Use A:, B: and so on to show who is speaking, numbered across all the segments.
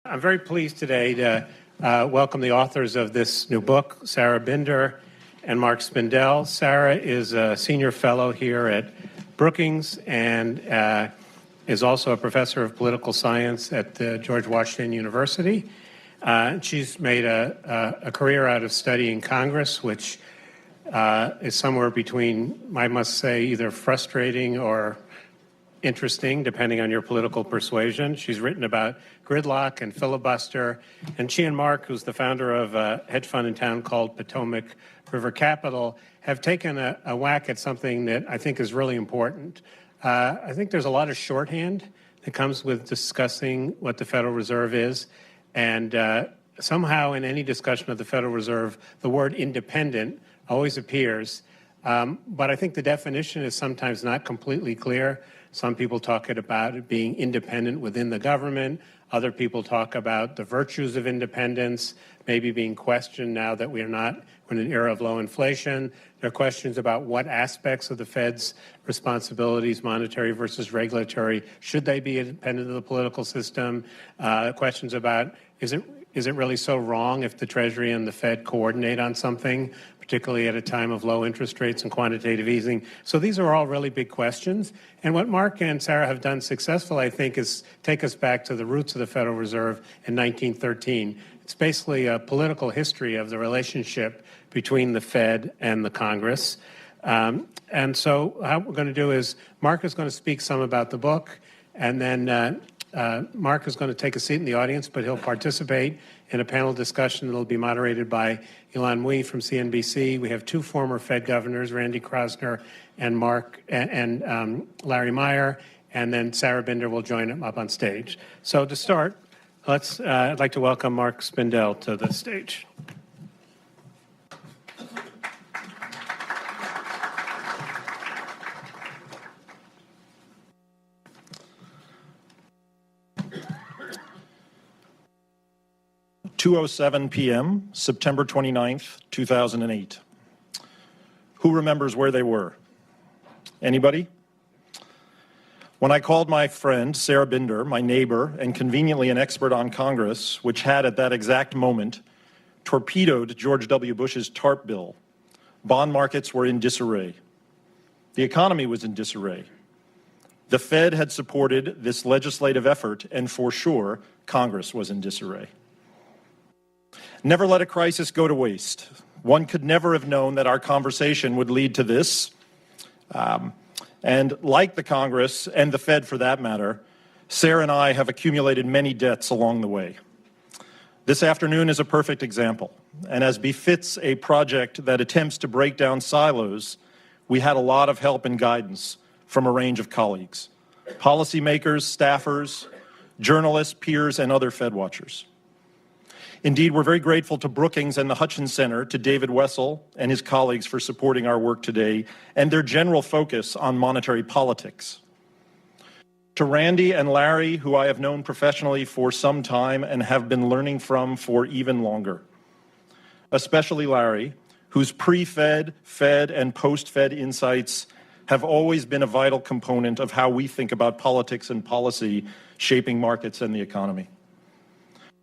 A: I'm very pleased today to welcome the authors of this new book, Sarah Binder and Mark Spindel. Sarah is a senior fellow here at Brookings and is also a professor of political science at George Washington University. She's made a career out of studying Congress, which is somewhere between, I must say, either frustrating or interesting, depending on your political persuasion. She's written about gridlock and filibuster. And she and Mark, who's the founder of a hedge fund in town called Potomac River Capital, have taken a whack at something that I think is really important. I think there's a lot of shorthand that comes with discussing what the Federal Reserve is. And somehow in any discussion of the Federal Reserve, the word independent always appears. But I think the definition is sometimes not completely clear. Some people talk about it being independent within the government. Other people talk about the virtues of independence, maybe being questioned now that we're in an era of low inflation. There are questions about what aspects of the Fed's responsibilities, monetary versus regulatory, should they be independent of the political system? Questions about is it really so wrong if the Treasury and the Fed coordinate on something, particularly at a time of low interest rates and quantitative easing? So these are all really big questions. And what Mark and Sarah have done successfully, I think, is take us back to the roots of the Federal Reserve in 1913. It's basically a political history of the relationship between the Fed and the Congress. And so how we're going to do is Mark is going to speak some about the book, and then Mark is going to take a seat in the audience, but he'll participate in a panel discussion that will be moderated by Ilan Mui from CNBC. We have two former Fed governors, Randy Krasner and Larry Meyer, and then Sarah Binder will join him up on stage. So to start, I'd like to welcome Mark Spindel to the stage.
B: (2:07 p.m., September 29th, 2008. Who remembers where they were? Anybody? When I called my friend, Sarah Binder, my neighbor, and conveniently an expert on Congress, which had at that exact moment torpedoed George W. Bush's TARP bill, bond markets were in disarray. The economy was in disarray. The Fed had supported this legislative effort, and for sure, Congress was in disarray. Never let a crisis go to waste. One could never have known that our conversation would lead to this. And like the Congress and the Fed for that matter, Sarah and I have accumulated many debts along the way. This afternoon is a perfect example. And as befits a project that attempts to break down silos, we had a lot of help and guidance from a range of colleagues, policymakers, staffers, journalists, peers, and other Fed watchers. Indeed, we're very grateful to Brookings and the Hutchins Center, to David Wessel and his colleagues for supporting our work today and their general focus on monetary politics. To Randy and Larry, who I have known professionally for some time and have been learning from for even longer. Especially Larry, whose pre-Fed, Fed, and post-Fed insights have always been a vital component of how we think about politics and policy shaping markets and the economy.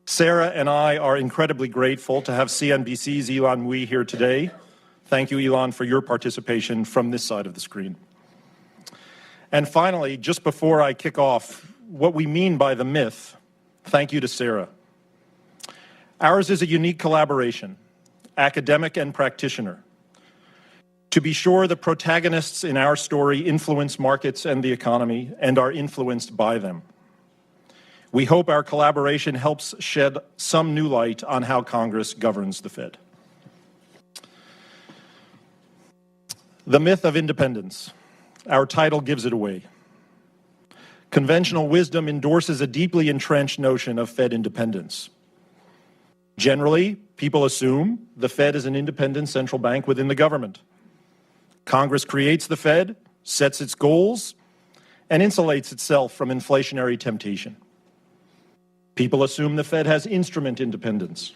B: Sarah and I are incredibly grateful to have CNBC's Ilan Mui here today. Thank you, Ilan, for your participation from this side of the screen. And finally, just before I kick off, what we mean by the myth, thank you to Sarah. Ours is a unique collaboration, academic and practitioner. To be sure, the protagonists in our story influence markets and the economy and are influenced by them. We hope our collaboration helps shed some new light on how Congress governs the Fed. The myth of independence. Our title gives it away. Conventional wisdom endorses a deeply entrenched notion of Fed independence. Generally, people assume the Fed is an independent central bank within the government. Congress creates the Fed, sets its goals, and insulates itself from inflationary temptation. People assume the Fed has instrument independence.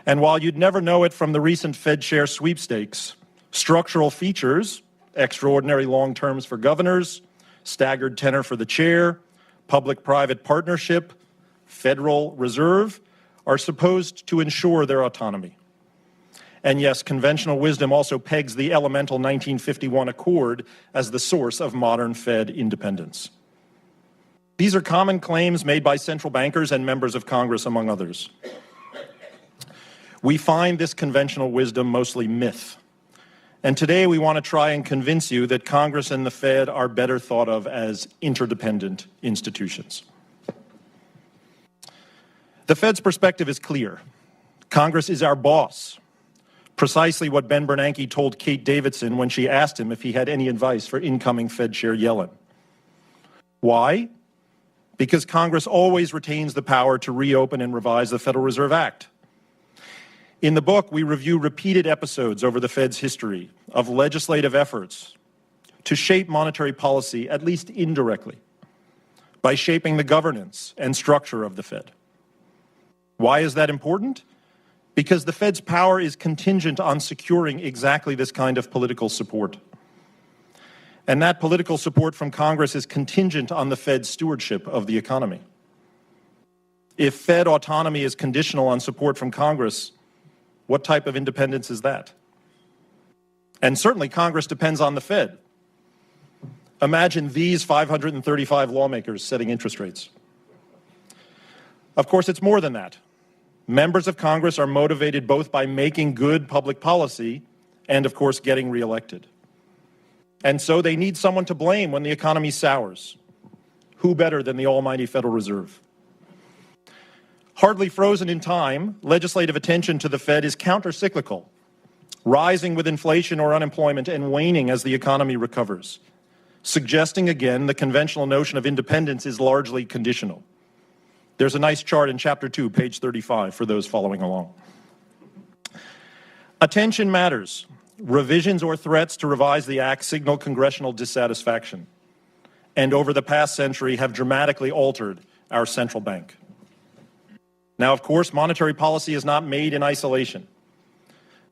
B: And while you'd never know it from the recent Fed share sweepstakes, structural features, extraordinary long terms for governors, staggered tenor for the chair, public-private partnership, Federal Reserve are supposed to ensure their autonomy. And yes, conventional wisdom also pegs the elemental 1951 Accord as the source of modern Fed independence. These are common claims made by central bankers and members of Congress, among others. We find this conventional wisdom mostly myth. And today we want to try and convince you that Congress and the Fed are better thought of as interdependent institutions. The Fed's perspective is clear. Congress is our boss. Precisely what Ben Bernanke told Kate Davidson when she asked him if he had any advice for incoming Fed Chair Yellen. Why? Because Congress always retains the power to reopen and revise the Federal Reserve Act. In the book, we review repeated episodes over the Fed's history of legislative efforts to shape monetary policy, at least indirectly, by shaping the governance and structure of the Fed. Why is that important? Because the Fed's power is contingent on securing exactly this kind of political support. And that political support from Congress is contingent on the Fed's stewardship of the economy. If Fed autonomy is conditional on support from Congress, what type of independence is that? And certainly Congress depends on the Fed. Imagine these 535 lawmakers setting interest rates. Of course, it's more than that. Members of Congress are motivated both by making good public policy and, of course, getting reelected. And so they need someone to blame when the economy sours. Who better than the almighty Federal Reserve? Hardly frozen in time, legislative attention to the Fed is countercyclical, rising with inflation or unemployment and waning as the economy recovers, suggesting again the conventional notion of independence is largely conditional. There's a nice chart in Chapter 2, page 35, for those following along. Attention matters. Revisions or threats to revise the Act signal congressional dissatisfaction, and over the past century have dramatically altered our central bank. Now, of course, monetary policy is not made in isolation.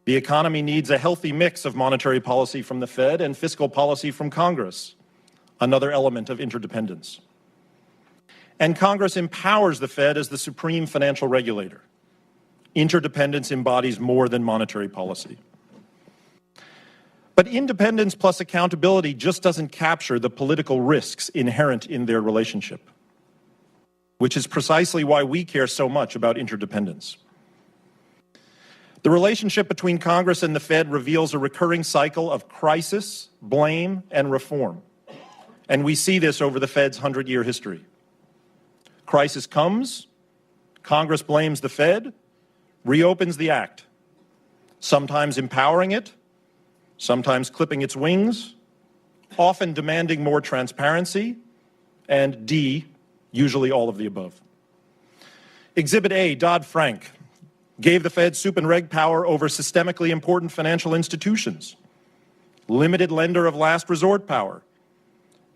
B: The economy needs a healthy mix of monetary policy from the Fed and fiscal policy from Congress, another element of interdependence. And Congress empowers the Fed as the supreme financial regulator. Interdependence embodies more than monetary policy. But independence plus accountability just doesn't capture the political risks inherent in their relationship, which is precisely why we care so much about interdependence. The relationship between Congress and the Fed reveals a recurring cycle of crisis, blame, and reform. And we see this over the Fed's 100-year history. Crisis comes, Congress blames the Fed, reopens the Act, sometimes empowering it, sometimes clipping its wings, often demanding more transparency, and D, usually all of the above. Exhibit A, Dodd-Frank, gave the Fed sup and reg power over systemically important financial institutions, limited lender of last resort power,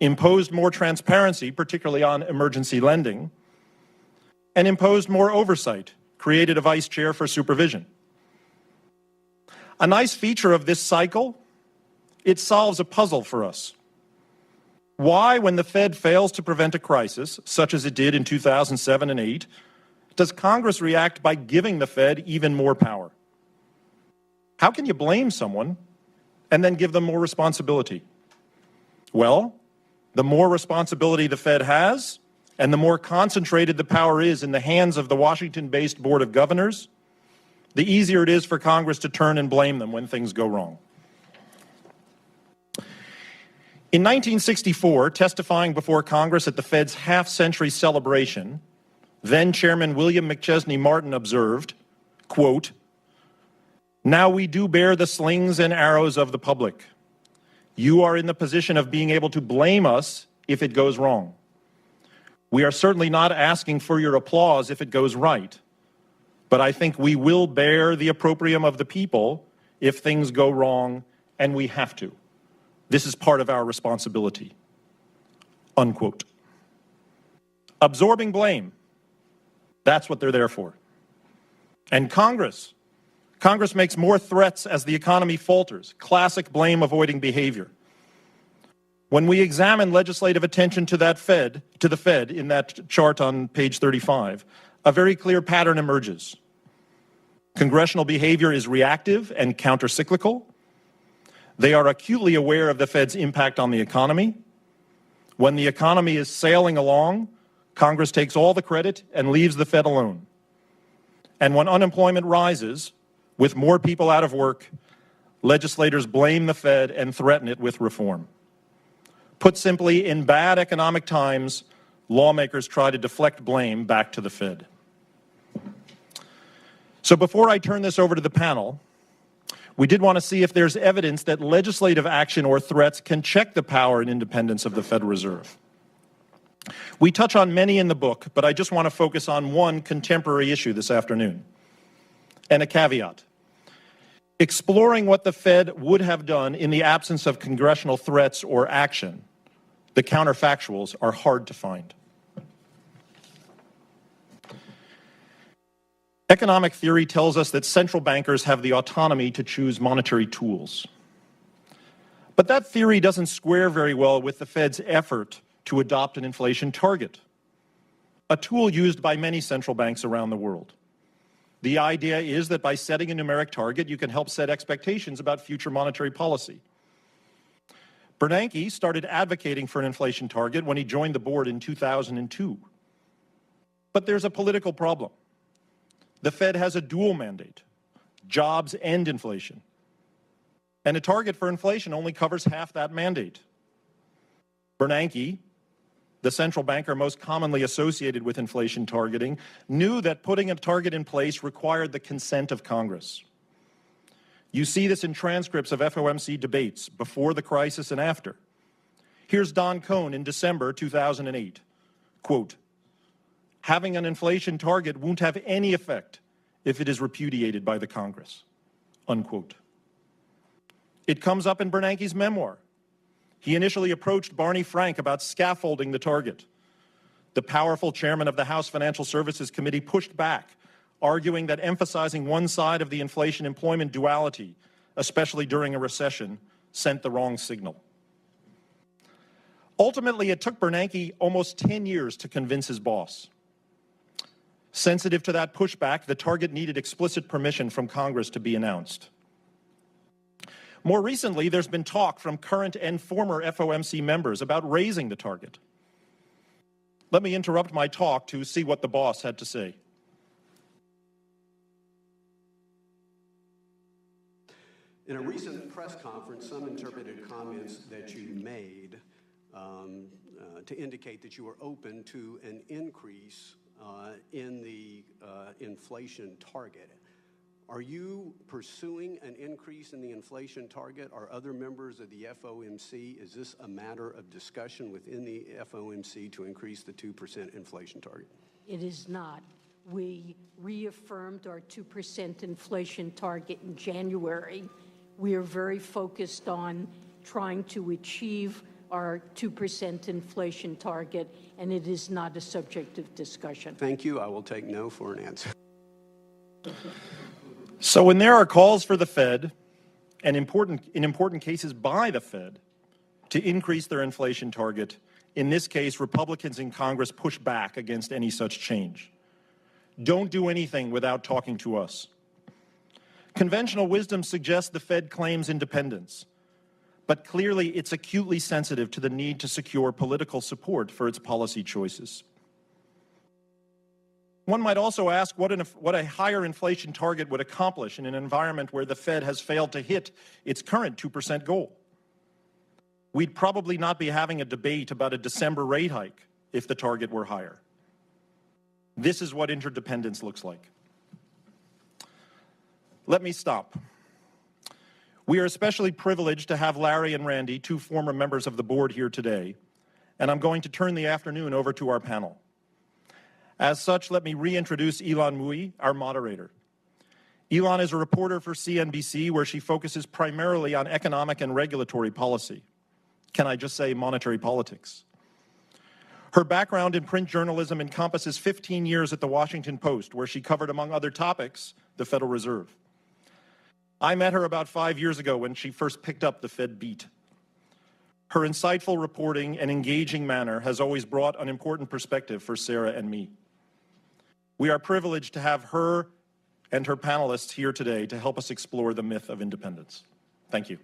B: imposed more transparency, particularly on emergency lending, and imposed more oversight, created a vice chair for supervision. A nice feature of this cycle, it solves a puzzle for us. Why, when the Fed fails to prevent a crisis, such as it did in 2007 and 2008, does Congress react by giving the Fed even more power? How can you blame someone and then give them more responsibility? Well, the more responsibility the Fed has, and the more concentrated the power is in the hands of the Washington-based Board of Governors, the easier it is for Congress to turn and blame them when things go wrong. In 1964, testifying before Congress at the Fed's half-century celebration, then-Chairman William McChesney Martin observed, quote, "Now we do bear the slings and arrows of the public. You are in the position of being able to blame us if it goes wrong. We are certainly not asking for your applause if it goes right, but I think we will bear the opprobrium of the people if things go wrong, and we have to. This is part of our responsibility." Unquote. Absorbing blame, that's what they're there for. And Congress makes more threats as the economy falters, classic blame-avoiding behavior. When we examine legislative attention to the Fed in that chart on page 35, a very clear pattern emerges. Congressional behavior is reactive and countercyclical. They are acutely aware of the Fed's impact on the economy. When the economy is sailing along, Congress takes all the credit and leaves the Fed alone. And when unemployment rises, with more people out of work, legislators blame the Fed and threaten it with reform. Put simply, in bad economic times, lawmakers try to deflect blame back to the Fed. So before I turn this over to the panel, we did want to see if there's evidence that legislative action or threats can check the power and independence of the Federal Reserve. We touch on many in the book, but I just want to focus on one contemporary issue this afternoon. And a caveat. Exploring what the Fed would have done in the absence of congressional threats or action, the counterfactuals are hard to find. Economic theory tells us that central bankers have the autonomy to choose monetary tools. But that theory doesn't square very well with the Fed's effort to adopt an inflation target, a tool used by many central banks around the world. The idea is that by setting a numeric target, you can help set expectations about future monetary policy. Bernanke started advocating for an inflation target when he joined the board in 2002. But there's a political problem. The Fed has a dual mandate, jobs and inflation. And a target for inflation only covers half that mandate. Bernanke, the central banker most commonly associated with inflation targeting, knew that putting a target in place required the consent of Congress. You see this in transcripts of FOMC debates before the crisis and after. Here's Don Cohn in December 2008, quote, "Having an inflation target won't have any effect if it is repudiated by the Congress," unquote. It comes up in Bernanke's memoir. He initially approached Barney Frank about scaffolding the target. The powerful chairman of the House Financial Services Committee pushed back, arguing that emphasizing one side of the inflation-employment duality, especially during a recession, sent the wrong signal. Ultimately, it took Bernanke almost 10 years to convince his boss. Sensitive to that pushback, the target needed explicit permission from Congress to be announced. More recently, there's been talk from current and former FOMC members about raising the target. Let me interrupt my talk to see what the boss had to say.
C: In a recent press conference, some interpreted comments that you made to indicate that you were open to an increase in the inflation target. Are you pursuing an increase in the inflation target? Are other members of the FOMC, is this a matter of discussion within the FOMC to increase the 2% inflation target?
D: It is not. We reaffirmed our 2% inflation target in January. We are very focused on trying to achieve our 2% inflation target, and it is not a subject of discussion.
C: Thank you. I will take no for an answer.
B: So when there are calls for the Fed, and in important cases by the Fed, to increase their inflation target, in this case, Republicans in Congress push back against any such change. Don't do anything without talking to us. Conventional wisdom suggests the Fed claims independence, but clearly it's acutely sensitive to the need to secure political support for its policy choices. One might also ask what a higher inflation target would accomplish in an environment where the Fed has failed to hit its current 2% goal. We'd probably not be having a debate about a December rate hike if the target were higher. This is what interdependence looks like. Let me stop. We are especially privileged to have Larry and Randy, two former members of the board, here today, and I'm going to turn the afternoon over to our panel. As such, let me reintroduce Ilan Mui, our moderator. Ilan is a reporter for CNBC, where she focuses primarily on economic and regulatory policy. Can I just say monetary politics? Her background in print journalism encompasses 15 years at the Washington Post, where she covered, among other topics, the Federal Reserve. I met her about 5 years ago when she first picked up the Fed beat. Her insightful reporting and engaging manner has always brought an important perspective for Sarah and me. We are privileged to have her and her panelists here today to help us explore the myth of independence. Thank you.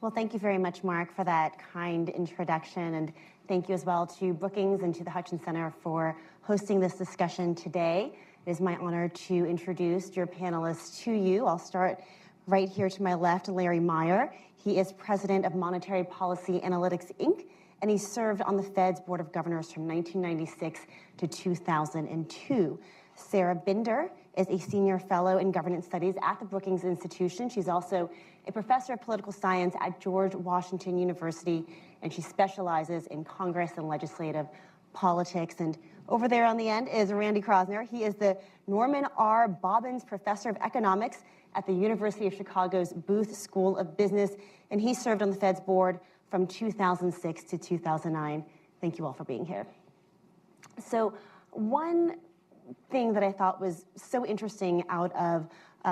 E: Well, thank you very much, Mark, for that kind introduction, and thank you as well to Brookings and to the Hutchins Center for hosting this discussion today. It is my honor to introduce your panelists to you. I'll start right here to my left, Larry Meyer. He is president of Monetary Policy Analytics, Inc., and he served on the Fed's Board of Governors from 1996 to 2002. Sarah Binder is a senior fellow in governance studies at the Brookings Institution. She's also a professor of political science at George Washington University, and she specializes in Congress and legislative politics. And over there on the end is Randy Krosner. He is the Norman R. Bobbins Professor of Economics at the University of Chicago's Booth School of Business, and he served on the Fed's board from 2006 to 2009. Thank you all for being here. So one thing that I thought was so interesting out of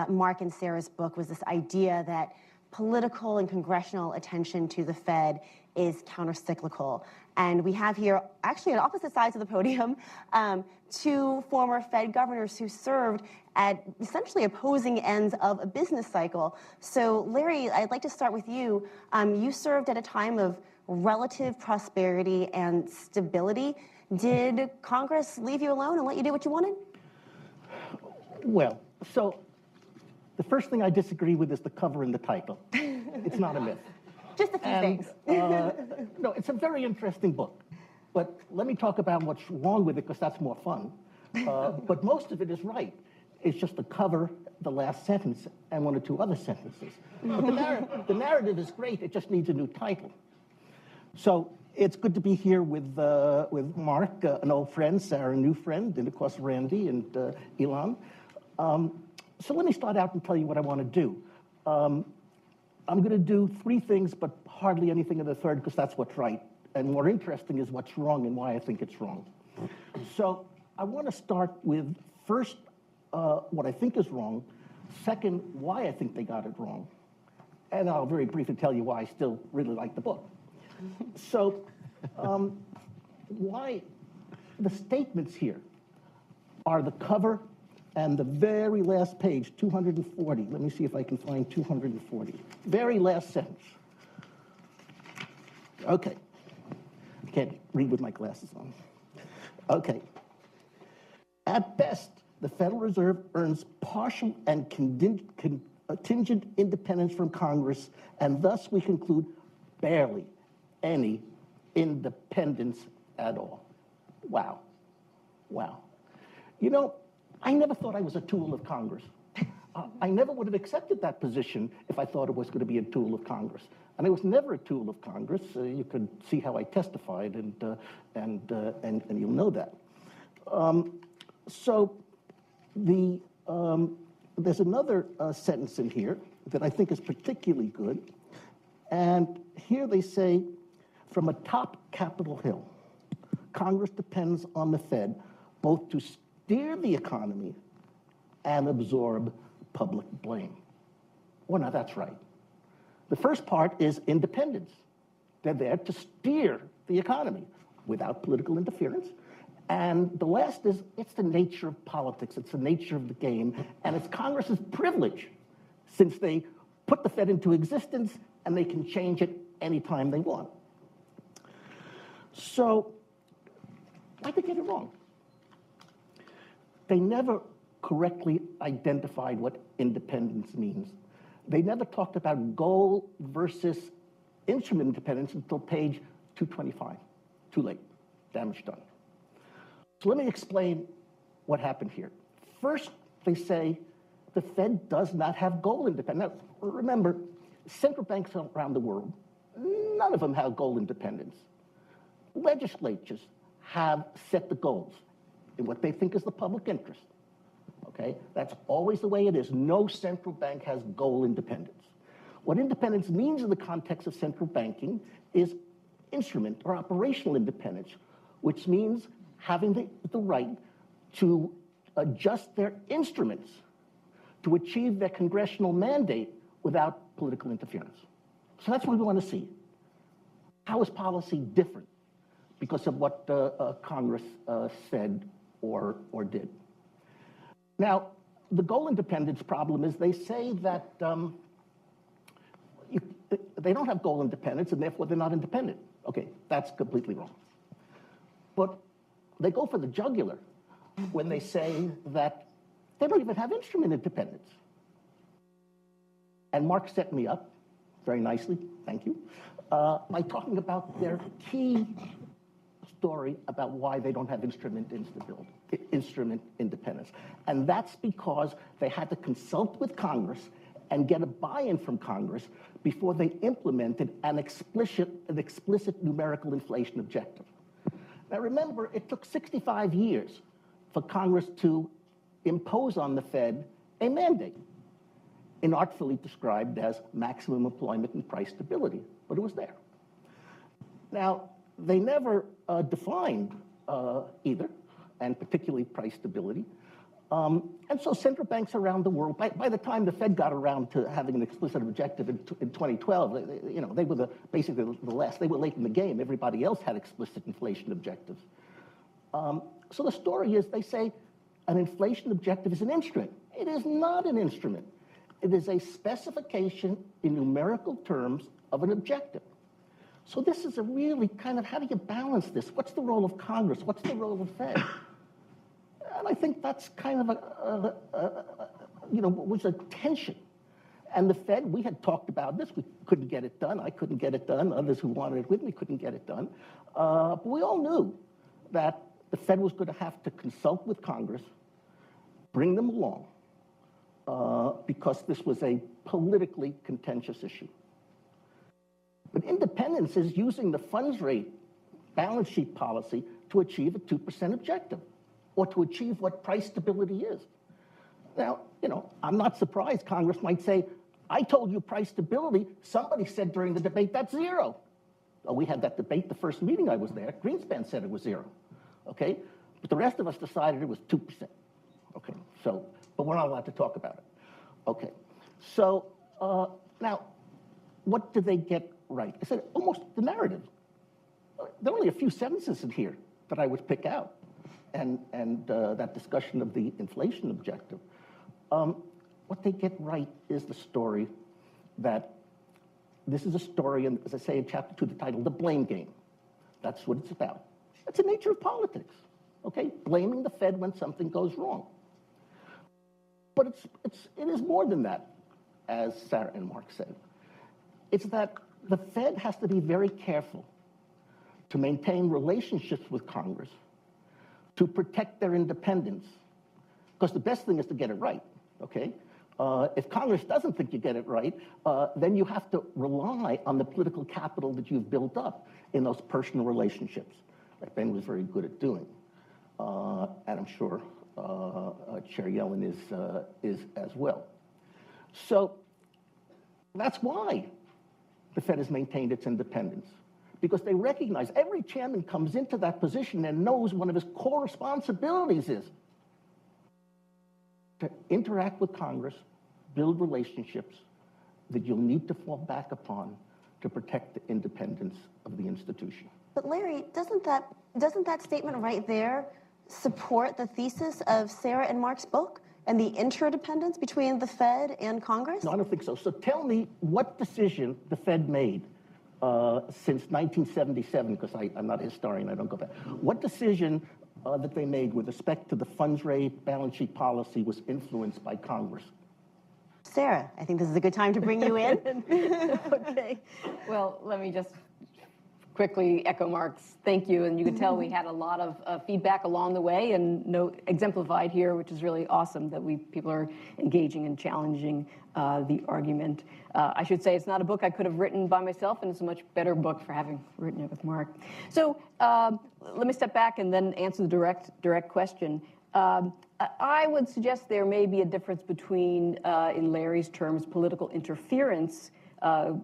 E: Mark and Sarah's book was this idea that political and congressional attention to the Fed is countercyclical. And we have here, actually on opposite sides of the podium, two former Fed governors who served at essentially opposing ends of a business cycle. So Larry, I'd like to start with you. You served at a time of relative prosperity and stability. Did Congress leave you alone and let you do what you wanted?
F: Well, so the first thing I disagree with is the cover and the title. It's not a myth.
E: Just a few things.
F: No, it's a very interesting book. But let me talk about what's wrong with it, because that's more fun. But most of it is right. It's just the cover, the last sentence, and one or two other sentences. But the narrative is great. It just needs a new title. So it's good to be here with Mark, an old friend, Sarah, a new friend, and of course Randy and Elon. So let me start out and tell you what I want to do. I'm going to do three things, but hardly anything in the third, because that's what's right. And more interesting is what's wrong and why I think it's wrong. So I want to start with, first, what I think is wrong. Second, why I think they got it wrong. And I'll very briefly tell you why I still really like the book. So why the statements here are the cover and the very last page, 240. Let me see if I can find 240. Very last sentence. Okay. I can't read with my glasses on. Okay. At best, the Federal Reserve earns partial and contingent independence from Congress, and thus we conclude barely any independence at all. Wow. Wow. You know, I never thought I was a tool of Congress. I never would have accepted that position if I thought it was going to be a tool of Congress. And I was never a tool of Congress. You could see how I testified, and you'll know that. So there's another sentence in here that I think is particularly good. And here they say, from atop Capitol Hill, Congress depends on the Fed both to steer the economy and absorb public blame. Well, now that's right. The first part is independence. They're there to steer the economy without political interference. And the last is, it's the nature of politics. It's the nature of the game. And it's Congress's privilege, since they put the Fed into existence and they can change it anytime they want. So why'd they get it wrong? They never correctly identified what independence means. They never talked about goal versus instrument independence until page 225. Too late. Damage done. So let me explain what happened here. First, they say the Fed does not have goal independence. Now, remember, central banks around the world, none of them have goal independence. Legislatures have set the goals. in what they think is the public interest. Okay? That's always the way it is. No central bank has goal independence. What independence means in the context of central banking is instrument or operational independence, which means having the right to adjust their instruments to achieve their congressional mandate without political interference. So that's what we want to see. How is policy different because of what Congress said or did? Now, the goal independence problem is they say that they don't have goal independence and therefore they're not independent. Okay, that's completely wrong. But they go for the jugular when they say that they don't even have instrument independence. And Mark set me up very nicely, thank you, by talking about their key story about why they don't have instrument independence. And that's because they had to consult with Congress and get a buy-in from Congress before they implemented an explicit numerical inflation objective. Now remember, it took 65 years for Congress to impose on the Fed a mandate, inartfully described as maximum employment and price stability, but it was there. Now, they never defined either, and particularly price stability. And so central banks around the world, by the time the Fed got around to having an explicit objective in 2012, they were basically the last. They were late in the game. Everybody else had explicit inflation objectives. So the story is they say an inflation objective is an instrument. It is not an instrument. It is a specification in numerical terms of an objective. So this is a really kind of, how do you balance this? What's the role of Congress? What's the role of the Fed? And I think that's kind of was a tension. And the Fed, we had talked about this. We couldn't get it done. I couldn't get it done. Others who wanted it with me couldn't get it done. But we all knew that the Fed was going to have to consult with Congress, bring them along, because this was a politically contentious issue. But independence is using the funds rate balance sheet policy to achieve a 2% objective, or to achieve what price stability is. Now, I'm not surprised Congress might say, I told you price stability. Somebody said during the debate, that's zero. Well, we had that debate the first meeting I was there. Greenspan said it was zero, okay? But the rest of us decided it was 2%, okay? So, but we're not allowed to talk about it. Okay, so now, what did they get right? I said almost the narrative. There are only a few sentences in here that I would pick out, and that discussion of the inflation objective. What they get right is the story that this is a story, and as I say in chapter 2, the title, The Blame Game. That's what it's about. That's the nature of politics, okay? Blaming the Fed when something goes wrong. But it is more than that, as Sarah and Mark said. It's that the Fed has to be very careful to maintain relationships with Congress to protect their independence, because the best thing is to get it right, okay? If Congress doesn't think you get it right, then you have to rely on the political capital that you've built up in those personal relationships that Ben was very good at doing. And I'm sure Chair Yellen is as well. So that's why the Fed has maintained its independence, because they recognize every chairman comes into that position and knows one of his core responsibilities is to interact with Congress, build relationships that you'll need to fall back upon to protect the independence of the institution.
E: But Larry, doesn't that statement right there support the thesis of Sarah and Mark's book and the interdependence between the Fed and Congress?
F: No, I don't think so. So tell me what decision the Fed made since 1977, because I'm not a historian, I don't go back. What decision that they made with respect to the funds rate, balance sheet policy was influenced by Congress?
E: Sarah, I think this is a good time to bring you in.
G: Okay. Well, let me just quickly echo Mark's thank you. And you can tell we had a lot of feedback along the way, and exemplified here, which is really awesome that people are engaging and challenging the argument. I should say it's not a book I could have written by myself, and it's a much better book for having written it with Mark. So let me step back and then answer the direct question. I would suggest there may be a difference between, in Larry's terms, political interference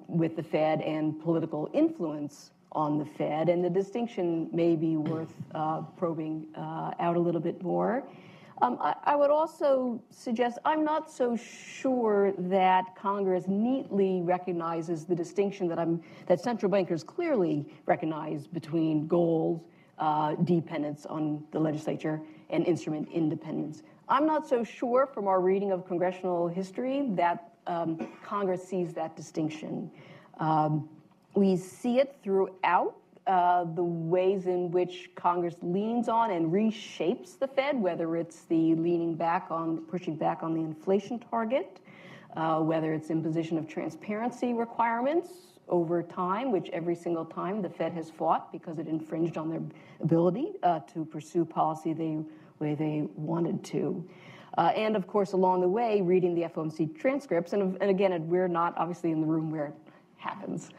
G: with the Fed and political influence on the Fed, and the distinction may be worth probing out a little bit more. I would also suggest I'm not so sure that Congress neatly recognizes the distinction that central bankers clearly recognize between goals, dependence on the legislature, and instrument independence. I'm not so sure from our reading of congressional history that Congress sees that distinction. We see it throughout the ways in which Congress leans on and reshapes the Fed, whether it's the pushing back on the inflation target, whether it's imposition of transparency requirements over time, which every single time the Fed has fought because it infringed on their ability to pursue policy the way they wanted to. And of course, along the way, reading the FOMC transcripts, and again, we're not obviously in the room where it happens,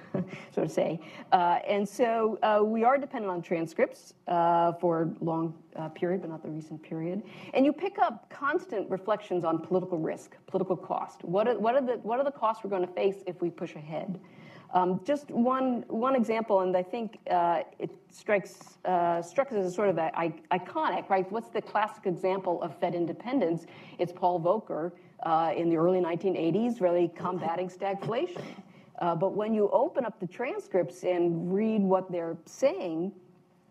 G: so to say. And so we are dependent on transcripts for a long period, but not the recent period. And you pick up constant reflections on political risk, political cost. What are the costs we're going to face if we push ahead? Just one example, and I think it struck us as sort of iconic, right? What's the classic example of Fed independence? It's Paul Volcker in the early 1980s really combating stagflation. But when you open up the transcripts and read what they're saying,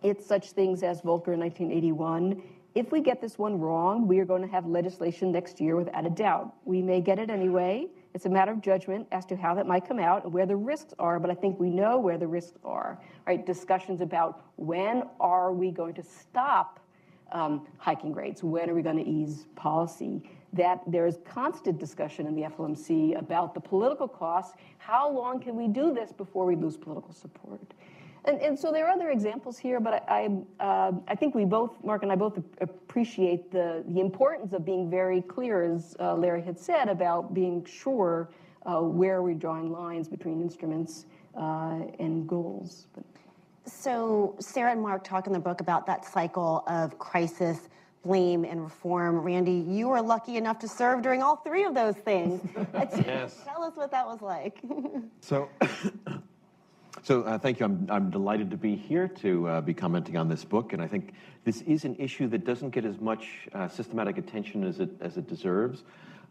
G: it's such things as Volcker in 1981. If we get this one wrong, we are going to have legislation next year without a doubt. We may get it anyway. It's a matter of judgment as to how that might come out and where the risks are, but I think we know where the risks are, right? Discussions about when are we going to stop hiking rates? When are we going to ease policy? That there's constant discussion in the FOMC about the political costs. How long can we do this before we lose political support? And so there are other examples here, but I think Mark and I both appreciate the importance of being very clear, as Larry had said, about being sure where we're drawing lines between instruments and goals.
E: So Sarah and Mark talk in the book about that cycle of crisis, blame, and reform. Randy, you were lucky enough to serve during all three of those things.
H: Yes.
E: Tell us what that was like.
H: So thank you. I'm delighted to be here to be commenting on this book, and I think this is an issue that doesn't get as much systematic attention as it deserves.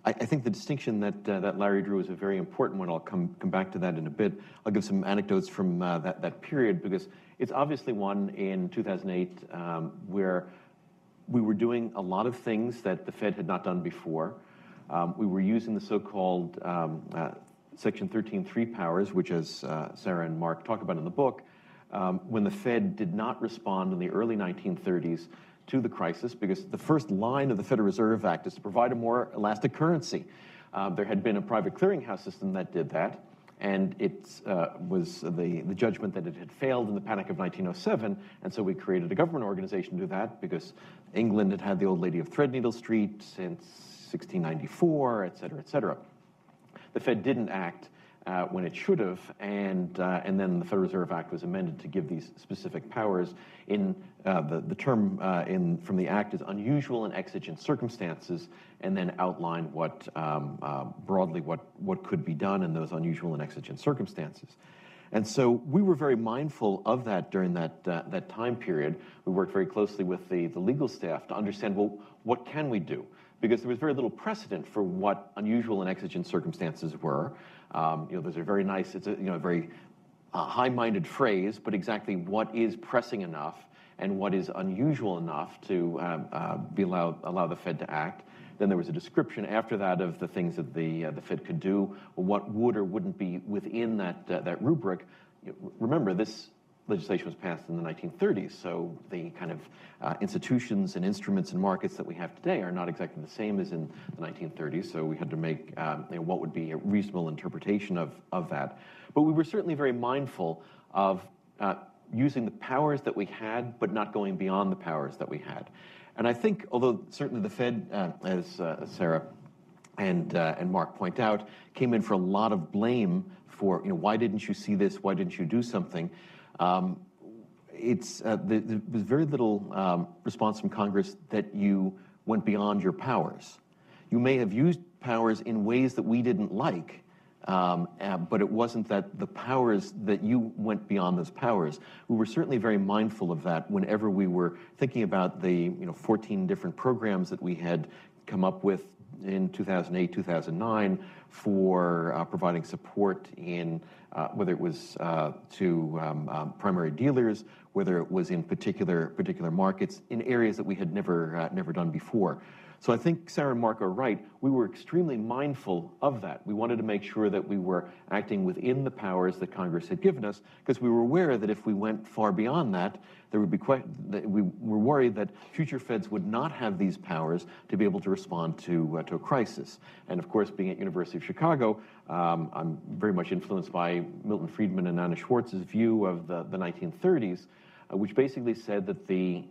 H: I think the distinction that Larry drew is a very important one. I'll come back to that in a bit. I'll give some anecdotes from that period, because it's obviously one in 2008 where we were doing a lot of things that the Fed had not done before. We were using the so-called Section 13.3 powers, which, as Sarah and Mark talk about in the book, when the Fed did not respond in the early 1930s to the crisis, because the first line of the Federal Reserve Act is to provide a more elastic currency. There had been a private clearinghouse system that did that, and it was the judgment that it had failed in the Panic of 1907, and so we created a government organization to do that, because England had had the old lady of Threadneedle Street since 1694, et cetera, et cetera. The Fed didn't act when it should have, and then the Federal Reserve Act was amended to give these specific powers. In the term from the Act is unusual and exigent circumstances, and then outline broadly what could be done in those unusual and exigent circumstances. And so we were very mindful of that during that time period. We worked very closely with the legal staff to understand, well, what can we do? Because there was very little precedent for what unusual and exigent circumstances were. Those are very nice. It's a very high-minded phrase, but exactly what is pressing enough and what is unusual enough to allow the Fed to act. Then there was a description after that of the things that the Fed could do, what would or wouldn't be within that rubric. Remember, this legislation was passed in the 1930s, so the kind of institutions and instruments and markets that we have today are not exactly the same as in the 1930s, so we had to make what would be a reasonable interpretation of that. But we were certainly very mindful of using the powers that we had, but not going beyond the powers that we had. And I think, although certainly the Fed, as Sarah and Mark point out, came in for a lot of blame for, why didn't you see this? Why didn't you do something? There was very little response from Congress that you went beyond your powers. You may have used powers in ways that we didn't like, but it wasn't that the powers that you went beyond those powers. We were certainly very mindful of that whenever we were thinking about the 14 different programs that we had come up with in 2008, 2009 for providing support in whether it was to primary dealers, whether it was in particular markets in areas that we had never done before. So I think Sarah and Mark are right. We were extremely mindful of that. We wanted to make sure that we were acting within the powers that Congress had given us, because we were aware that if we went far beyond that, there would be we were worried that future Feds would not have these powers to be able to respond to a crisis. And of course, being at University of Chicago, I'm very much influenced by Milton Friedman and Anna Schwartz's view of the 1930s, which basically said that the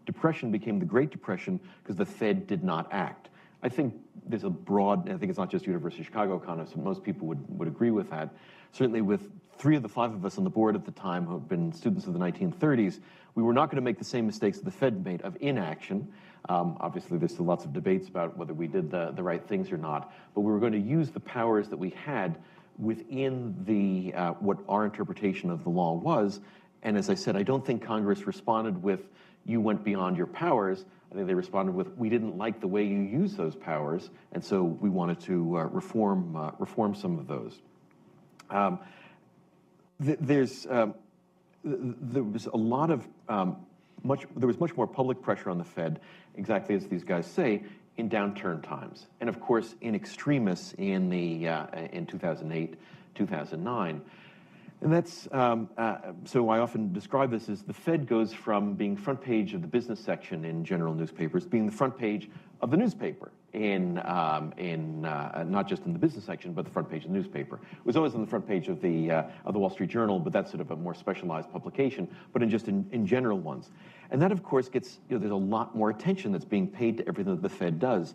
H: Depression became the Great Depression because the Fed did not act. I think there's I think it's not just University of Chicago economists, but most people would agree with that. Certainly with 3 of the 5 of us on the board at the time who have been students of the 1930s, we were not going to make the same mistakes that the Fed made of inaction. Obviously, there's still lots of debates about whether we did the right things or not, but we were going to use the powers that we had within the what our interpretation of the law was. And as I said, I don't think Congress responded with, you went beyond your powers. I think they responded with, we didn't like the way you use those powers, and so we wanted to reform some of those. There was a lot of there was much more public pressure on the Fed, exactly as these guys say, in downturn times, and of course in extremis in 2008, 2009. And that's, so I often describe this as the Fed goes from being front page of the business section in general newspapers, being the front page of the newspaper not just in the business section, but the front page of the newspaper. It was always on the front page of the Wall Street Journal, but that's sort of a more specialized publication, but in general ones. And that, of course, gets, there's a lot more attention that's being paid to everything that the Fed does.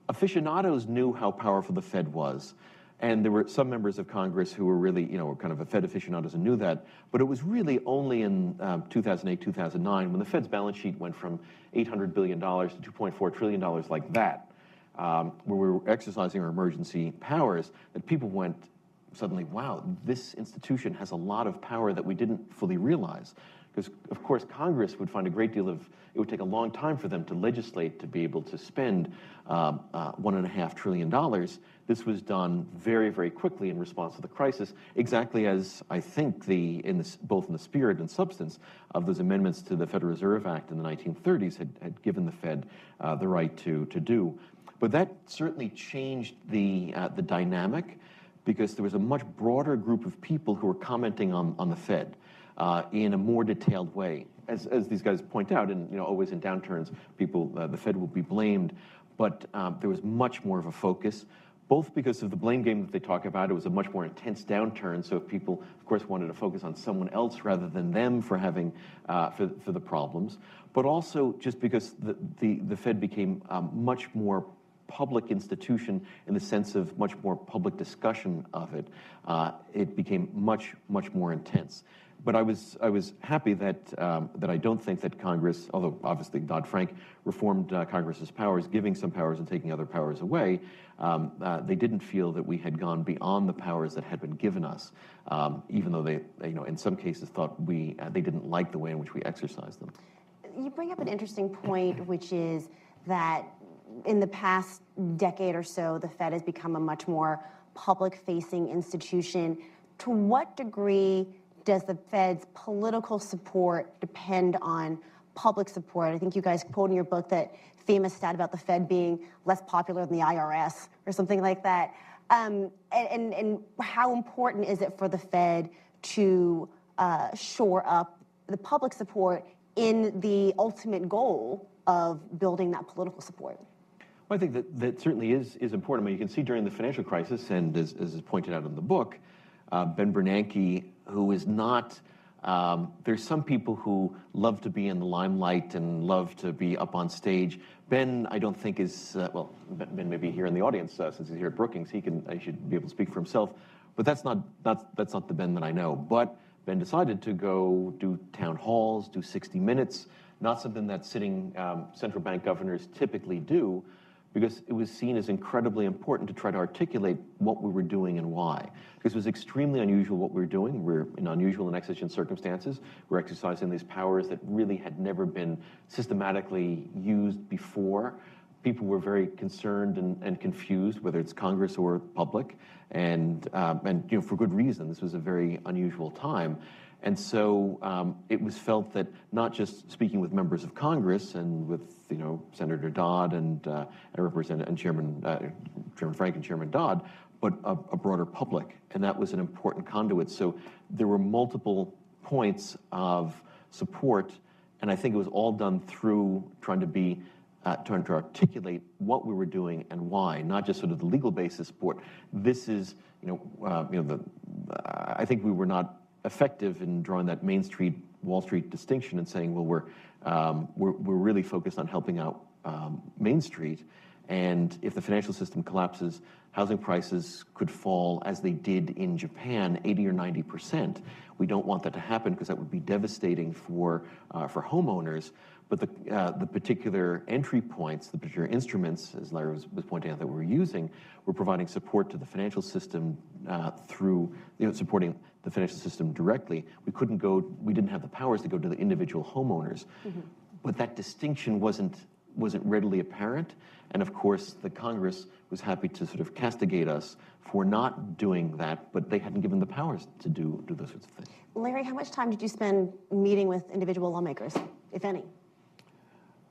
H: Aficionados knew how powerful the Fed was. And there were some members of Congress who were really, were kind of a Fed aficionados and knew that. But it was really only in 2008, 2009, when the Fed's balance sheet went from $800 billion to $2.4 trillion like that, where we were exercising our emergency powers, that people went suddenly, wow, this institution has a lot of power that we didn't fully realize. Because, of course, Congress would find a great deal of, it would take a long time for them to legislate to be able to spend $1.5 trillion. This was done very, very quickly in response to the crisis, exactly as I think both in the spirit and substance of those amendments to the Federal Reserve Act in the 1930s had given the Fed the right to do. But that certainly changed the dynamic, because there was a much broader group of people who were commenting on the Fed in a more detailed way. As these guys point out, and always in downturns, the Fed will be blamed, but there was much more of a focus, both because of the blame game that they talk about. It was a much more intense downturn, so if people, of course, wanted to focus on someone else rather than them for having for the problems, but also just because the Fed became much more public institution in the sense of much more public discussion of it. It became much more intense. But I was happy that I don't think that Congress, although obviously Dodd-Frank reformed Congress's powers, giving some powers and taking other powers away, they didn't feel that we had gone beyond the powers that had been given us, even though they in some cases thought they didn't like the way in which we exercised them.
E: You bring up an interesting point, which is that in the past decade or so, the Fed has become a much more public-facing institution. To what degree does the Fed's political support depend on public support? I think you guys quote in your book that famous stat about the Fed being less popular than the IRS or something like that. And how important is it for the Fed to shore up the public support in the ultimate goal of building that political support?
H: Well, I think that certainly is important. I mean, you can see during the financial crisis, and as is pointed out in the book, Ben Bernanke, who is not There's some people who love to be in the limelight and love to be up on stage. Ben, I don't think is, well, Ben may be here in the audience since he's here at Brookings. He should be able to speak for himself. But that's not the Ben that I know. But Ben decided to go do town halls, do 60 Minutes, not something that sitting central bank governors typically do, because it was seen as incredibly important to try to articulate what we were doing and why. Because it was extremely unusual what we were doing. We're in unusual and exigent circumstances. We're exercising these powers that really had never been systematically used before. People were very concerned and confused, whether it's Congress or public, and for good reason. This was a very unusual time. And so it was felt that not just speaking with members of Congress and with Senator Dodd and Chairman Frank and Chairman Dodd, but a broader public, and that was an important conduit. So there were multiple points of support, and I think it was all done through trying to articulate what we were doing and why, not just sort of the legal basis support. This is, I think we were not effective in drawing that Main Street, Wall Street distinction and saying, well, we're really focused on helping out Main Street, and if the financial system collapses, housing prices could fall as they did in Japan, 80 or 90%. We don't want that to happen because that would be devastating for homeowners. But the particular entry points, the particular instruments, as Larry was pointing out, that we're using, we're providing support to the financial system through supporting the financial system directly. We didn't have the powers to go to the individual homeowners. Mm-hmm. But that distinction wasn't readily apparent. And of course, the Congress was happy to sort of castigate us for not doing that, but they hadn't given the powers to do those sorts of things.
E: Larry, how much time did you spend meeting with individual lawmakers, if any?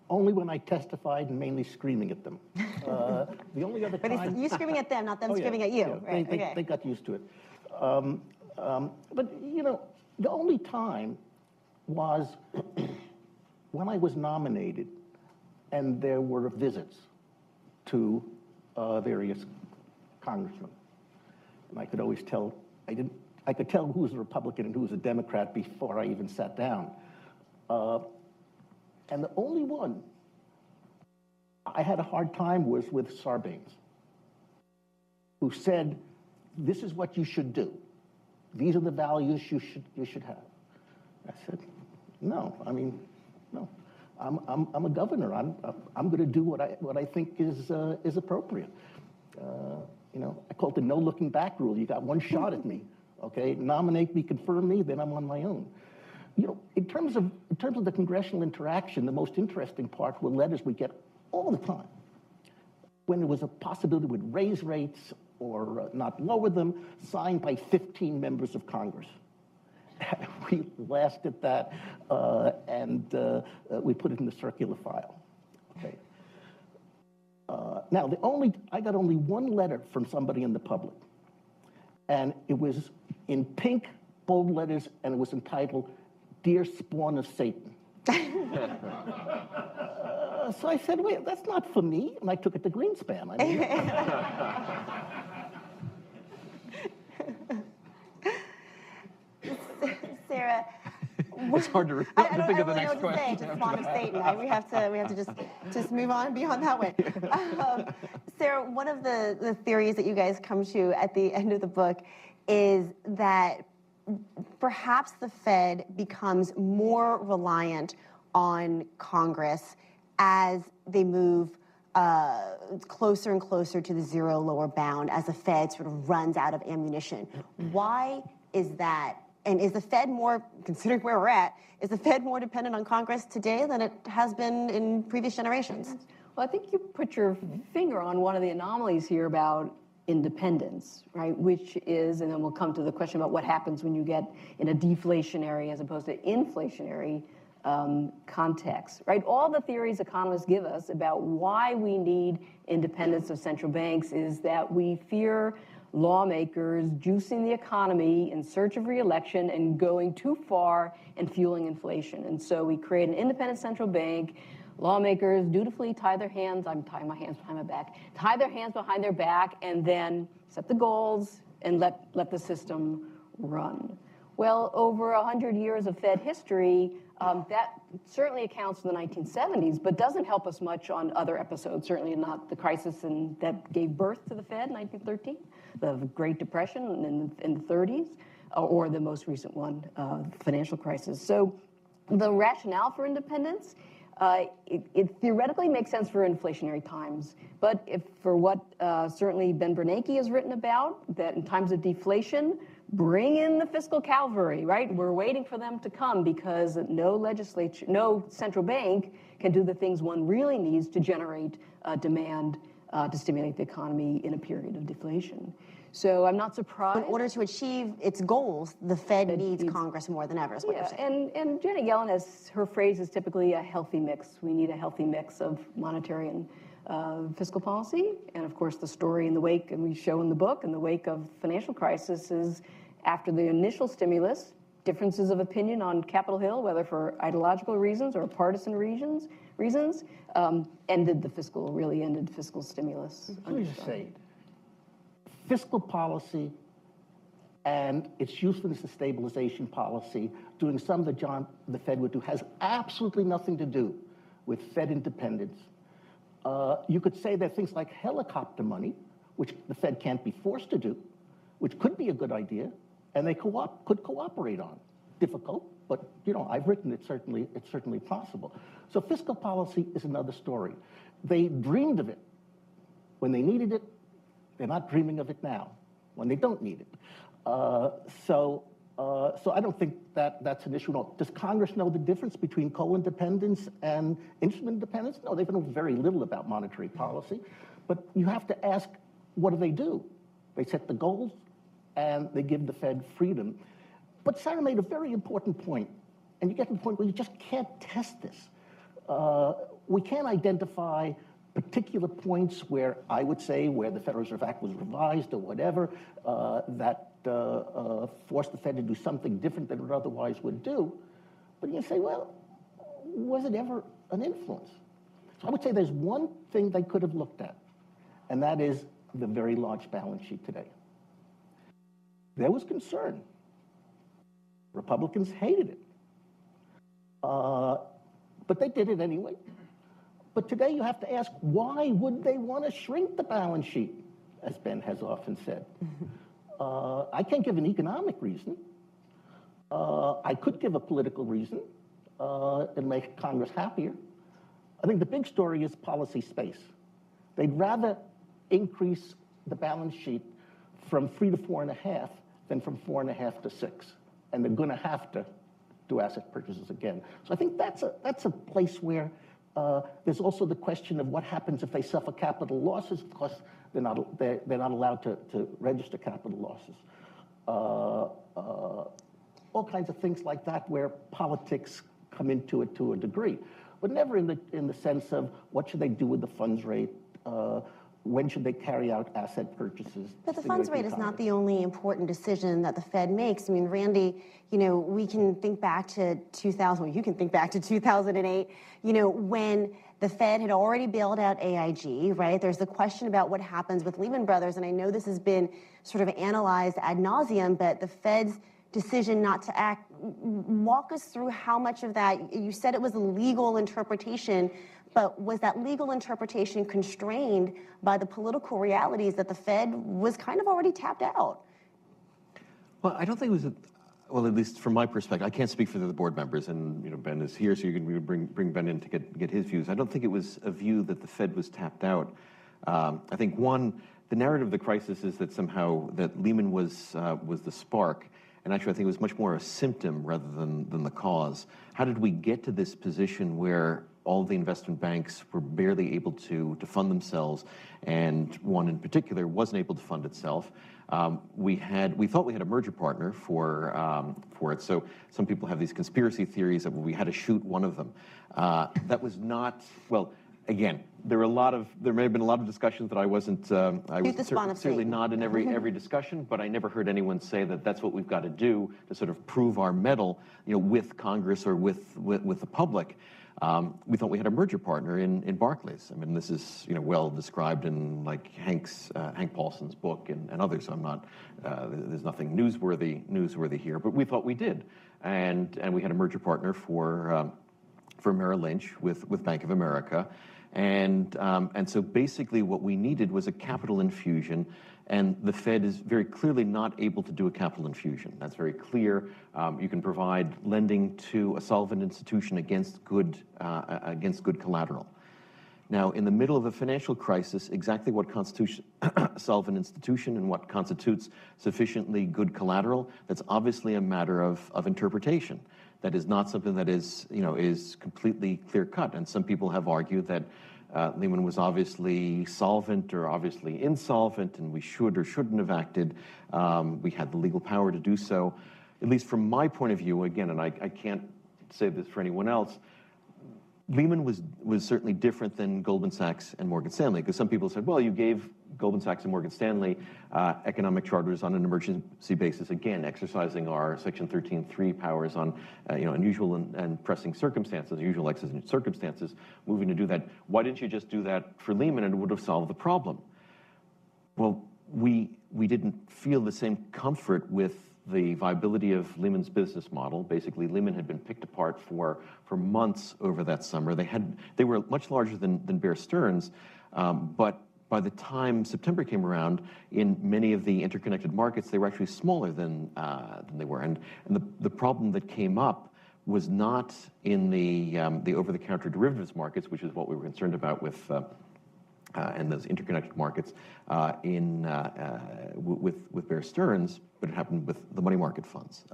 F: Only when I testified and mainly screaming at them. The only other time...
E: But you screaming at them, not them screaming at you.
F: Yeah,
E: right?
F: They got used to it. But, the only time was when I was nominated and there were visits to various congressmen. And I could always tell, I could tell who was a Republican and who was a Democrat before I even sat down. And the only one I had a hard time was with Sarbanes, who said, this is what you should do. These are the values you should have. I said, no, no. I'm a governor. I'm going to do what I think is appropriate. I call it the no looking back rule. You got one shot at me, okay? Nominate me, confirm me, then I'm on my own. In terms of the congressional interaction, the most interesting part were letters we get all the time. When there was a possibility we'd raise rates or not lower them, signed by 15 members of Congress. We laughed at that, and we put it in the circular file. Okay. Now, I got only one letter from somebody in the public, and it was in pink, bold letters, and it was entitled, "Dear Spawn of Satan." So I said, wait, that's not for me, and I took it to Greenspan.
E: Sarah,
H: it's hard to think of the next question.
E: I don't know what to say. Spawn of Satan. We have to just move on beyond that way. Sarah, one of the theories that you guys come to at the end of the book is that perhaps the Fed becomes more reliant on Congress as they move closer and closer to the zero lower bound, as the Fed sort of runs out of ammunition. Why is that? And is the Fed more, considering where we're at, is the Fed more dependent on Congress today than it has been in previous generations?
G: Well, I think you put your finger on one of the anomalies here about independence, right? Which is, and then we'll come to the question about what happens when you get in a deflationary as opposed to inflationary context, right? All the theories economists give us about why we need independence of central banks is that we fear lawmakers juicing the economy in search of re-election and going too far and fueling inflation. And so we create an independent central bank. Lawmakers dutifully tie their hands, I'm tying my hands behind my back, tie their hands behind their back and then set the goals and let the system run. Well, over 100 years of Fed history, that certainly accounts for the 1970s, but doesn't help us much on other episodes, certainly not the crisis that gave birth to the Fed in 1913, the Great Depression in the 30s, or the most recent one, financial crisis. So the rationale for independence, it theoretically makes sense for inflationary times, but if for what certainly Ben Bernanke has written about, that in times of deflation, bring in the fiscal cavalry, right? We're waiting for them to come because no central bank can do the things one really needs to generate demand to stimulate the economy in a period of deflation. So I'm not surprised.
E: In order to achieve its goals, the Fed needs Congress more than ever, is what you're saying.
G: And Janet Yellen her phrase is typically a healthy mix. We need a healthy mix of monetary and fiscal policy. And of course, the story in the wake, and we show in the book, in the wake of financial crisis is after the initial stimulus, differences of opinion on Capitol Hill, whether for ideological reasons or partisan reasons, ended fiscal stimulus.
F: Let me just say, fiscal policy and its usefulness as stabilization policy, doing some that the Fed would do, has absolutely nothing to do with Fed independence. You could say that things like helicopter money, which the Fed can't be forced to do, which could be a good idea, and they could cooperate on. Difficult, but I've written it's certainly possible. So fiscal policy is another story. They dreamed of it when they needed it. They're not dreaming of it now when they don't need it. So I don't think that's an issue at all. Does Congress know the difference between co-independence and instrument independence? No, they know very little about monetary policy. But you have to ask, what do? They set the goals, and they give the Fed freedom. But Sarah made a very important point, and you get to the point where you just can't test this. We can't identify particular points where I would say where the Federal Reserve Act was revised or whatever that forced the Fed to do something different than it otherwise would do. But you say, well, was it ever an influence? So I would say there's one thing they could have looked at, and that is the very large balance sheet today. There was concern. Republicans hated it. But they did it anyway. But today you have to ask, why would they want to shrink the balance sheet, as Ben has often said? I can't give an economic reason. I could give a political reason and make Congress happier. I think the big story is policy space. They'd rather increase the balance sheet from 3 to 4.5 than from 4.5 to 6. And they're going to have to do asset purchases again. So I think that's a place where there's also the question of what happens if they suffer capital losses. Of course, they're not allowed to register capital losses. All kinds of things like that where politics come into it to a degree, but never in the sense of what should they do with the funds rate. When should they carry out asset purchases?
E: But the funds rate is not the only important decision that the Fed makes. I mean, Randy, we can think back to 2000, well, you can think back to 2008, when the Fed had already bailed out AIG, right? There's the question about what happens with Lehman Brothers, and I know this has been sort of analyzed ad nauseum, but the Fed's decision not to act, walk us through how much of that, you said it was a legal interpretation, but was that legal interpretation constrained by the political realities that the Fed was kind of already tapped out?
H: Well, I don't think it was, well, at least from my perspective, I can't speak for the board members, and Ben is here, so you can bring Ben in to get his views. I don't think it was a view that the Fed was tapped out. I think the narrative of the crisis is that somehow that Lehman was the spark, and actually I think it was much more a symptom rather than the cause. How did we get to this position where all the investment banks were barely able to fund themselves, and one in particular wasn't able to fund itself? We thought we had a merger partner for it. So some people have these conspiracy theories that we had to shoot one of them. That was not, well, again, there may have been a lot of discussions that I was certainly not in every discussion, but I never heard anyone say that that's what we've got to do to sort of prove our mettle, with Congress or with the public. we thought we had a merger partner in Barclays. I mean, this is well described in like Hank Paulson's book and others. I'm not. There's nothing newsworthy here, but we thought we did, and we had a merger partner for Merrill Lynch with Bank of America, and so basically what we needed was a capital infusion. And the Fed is very clearly not able to do a capital infusion. That's very clear. You can provide lending to a solvent institution against good collateral. Now, in the middle of a financial crisis, exactly what constitutes a solvent institution and what constitutes sufficiently good collateral, that's obviously a matter of interpretation. That is not something that is completely clear cut. And some people have argued that Lehman was obviously solvent or obviously insolvent, and we should or shouldn't have acted. We had the legal power to do so. At least from my point of view, again, and I can't say this for anyone else, Lehman was certainly different than Goldman Sachs and Morgan Stanley, because some people said, well, you gave Goldman Sachs and Morgan Stanley economic charters on an emergency basis, again, exercising our Section 13(3) powers on unusual and pressing circumstances, usual exigent circumstances, moving to do that. Why didn't you just do that for Lehman and it would have solved the problem? Well, we didn't feel the same comfort with the viability of Lehman's business model. Basically, Lehman had been picked apart for months over that summer. They were much larger than Bear Stearns, but by the time September came around, in many of the interconnected markets, they were actually smaller than they were. And the problem that came up was not in the over-the-counter derivatives markets, which is what we were concerned about with and those interconnected markets with Bear Stearns, but it happened with the money market funds,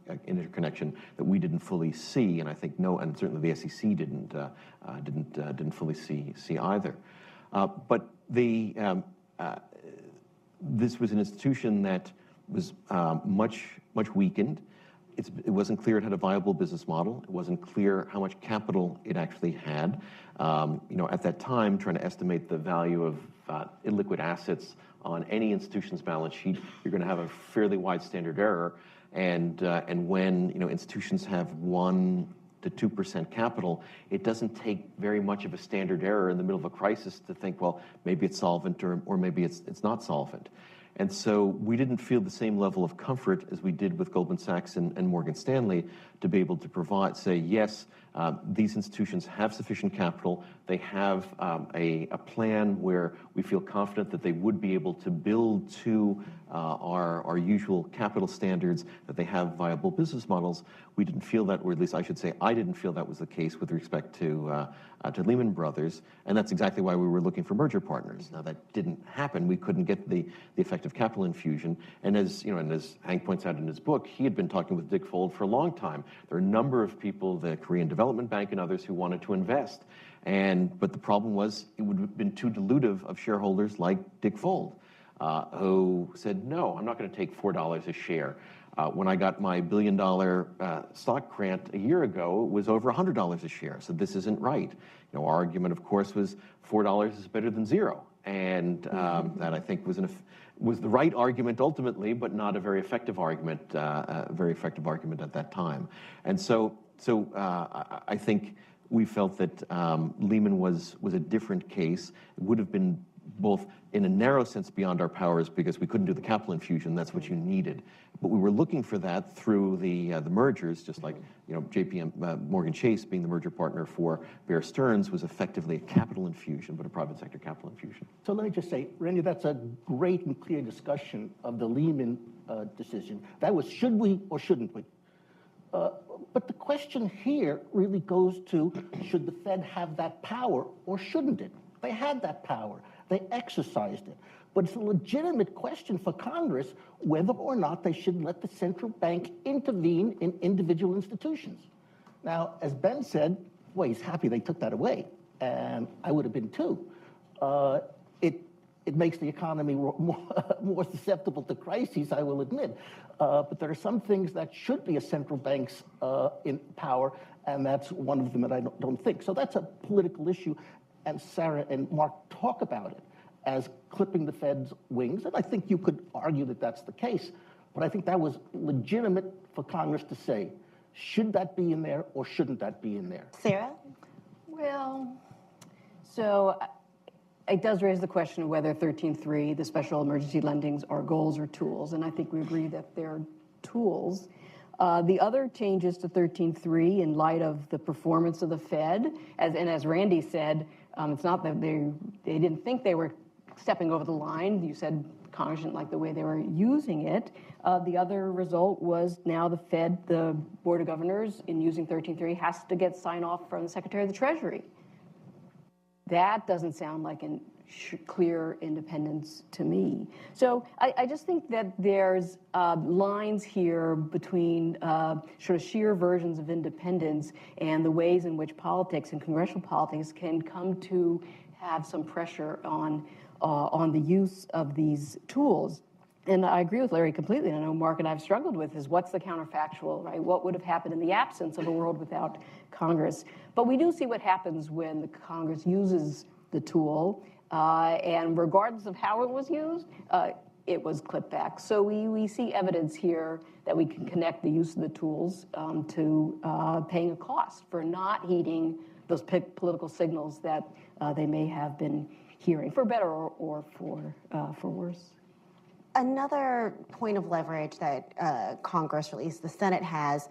H: an interconnection that we didn't fully see, and I think and certainly the SEC didn't fully see either. But this was an institution that was much weakened. It wasn't clear it had a viable business model. It wasn't clear how much capital it actually had. At that time, trying to estimate the value of illiquid assets on any institution's balance sheet, you're going to have a fairly wide standard error. And when institutions have 1% to 2% capital, it doesn't take very much of a standard error in the middle of a crisis to think, well, maybe it's solvent or maybe it's not solvent. And so we didn't feel the same level of comfort as we did with Goldman Sachs and Morgan Stanley to be able to say, yes, these institutions have sufficient capital. They have a plan where we feel confident that they would be able to build to our usual capital standards, that they have viable business models. We didn't feel that, or at least I should say I didn't feel that was the case with respect to Lehman Brothers, and that's exactly why we were looking for merger partners. Now, that didn't happen. We couldn't get the effective capital infusion, and as Hank points out in his book, he had been talking with Dick Fuld for a long time. There are a number of people, the Korean Development Bank and others, who wanted to invest, but the problem was it would have been too dilutive of shareholders like Dick Fuld, who said, no, I'm not going to take $4 a share. When I got my $1 billion stock grant a year ago, it was over $100 a share, so this isn't right. Our argument, of course, was $4 is better than zero, and that I think was the right argument ultimately, but not a very effective argument. At that time, and so I think we felt that Lehman was a different case. It would have been both in a narrow sense beyond our powers because we couldn't do the capital infusion. That's what you needed. But we were looking for that through the mergers, just like Morgan Chase being the merger partner for Bear Stearns was effectively a capital infusion, but a private sector capital infusion.
F: So let me just say, Randy, that's a great and clear discussion of the Lehman decision. That was, should we or shouldn't we? But the question here really goes to, should the Fed have that power or shouldn't it? They had that power. They exercised it. But it's a legitimate question for Congress whether or not they should let the central bank intervene in individual institutions. Now, as Ben said, well, he's happy they took that away, and I would have been too. It makes the economy more susceptible to crises, I will admit. But there are some things that should be a central bank's in power, and that's one of them that I don't think. So that's a political issue, and Sarah and Mark talk about it as clipping the Fed's wings, and I think you could argue that that's the case, but I think that was legitimate for Congress to say, should that be in there or shouldn't that be in there?
E: Sarah?
G: Well, so it does raise the question of whether 13.3, the special emergency lendings, are goals or tools, and I think we agree that they're tools. The other changes to 13.3 in light of the performance of the Fed, as Randy said, it's not that they didn't think they were stepping over the line. You said Congress didn't like the way they were using it. The other result was now the Fed, the Board of Governors, in using 13.3, has to get sign-off from the Secretary of the Treasury. That doesn't sound like a clear independence to me. So I just think that there's lines here between sort of sheer versions of independence and the ways in which politics and congressional politics can come to have some pressure on the use of these tools. And I agree with Larry completely, and I know Mark and I have struggled with, is what's the counterfactual, right? What would have happened in the absence of a world without Congress? But we do see what happens when the Congress uses the tool, and regardless of how it was used, it was clipped back. So we see evidence here that we can connect the use of the tools to paying a cost for not heeding those political signals that they may have been hearing, for better or for worse.
E: Another point of leverage that Congress, or at least the Senate, has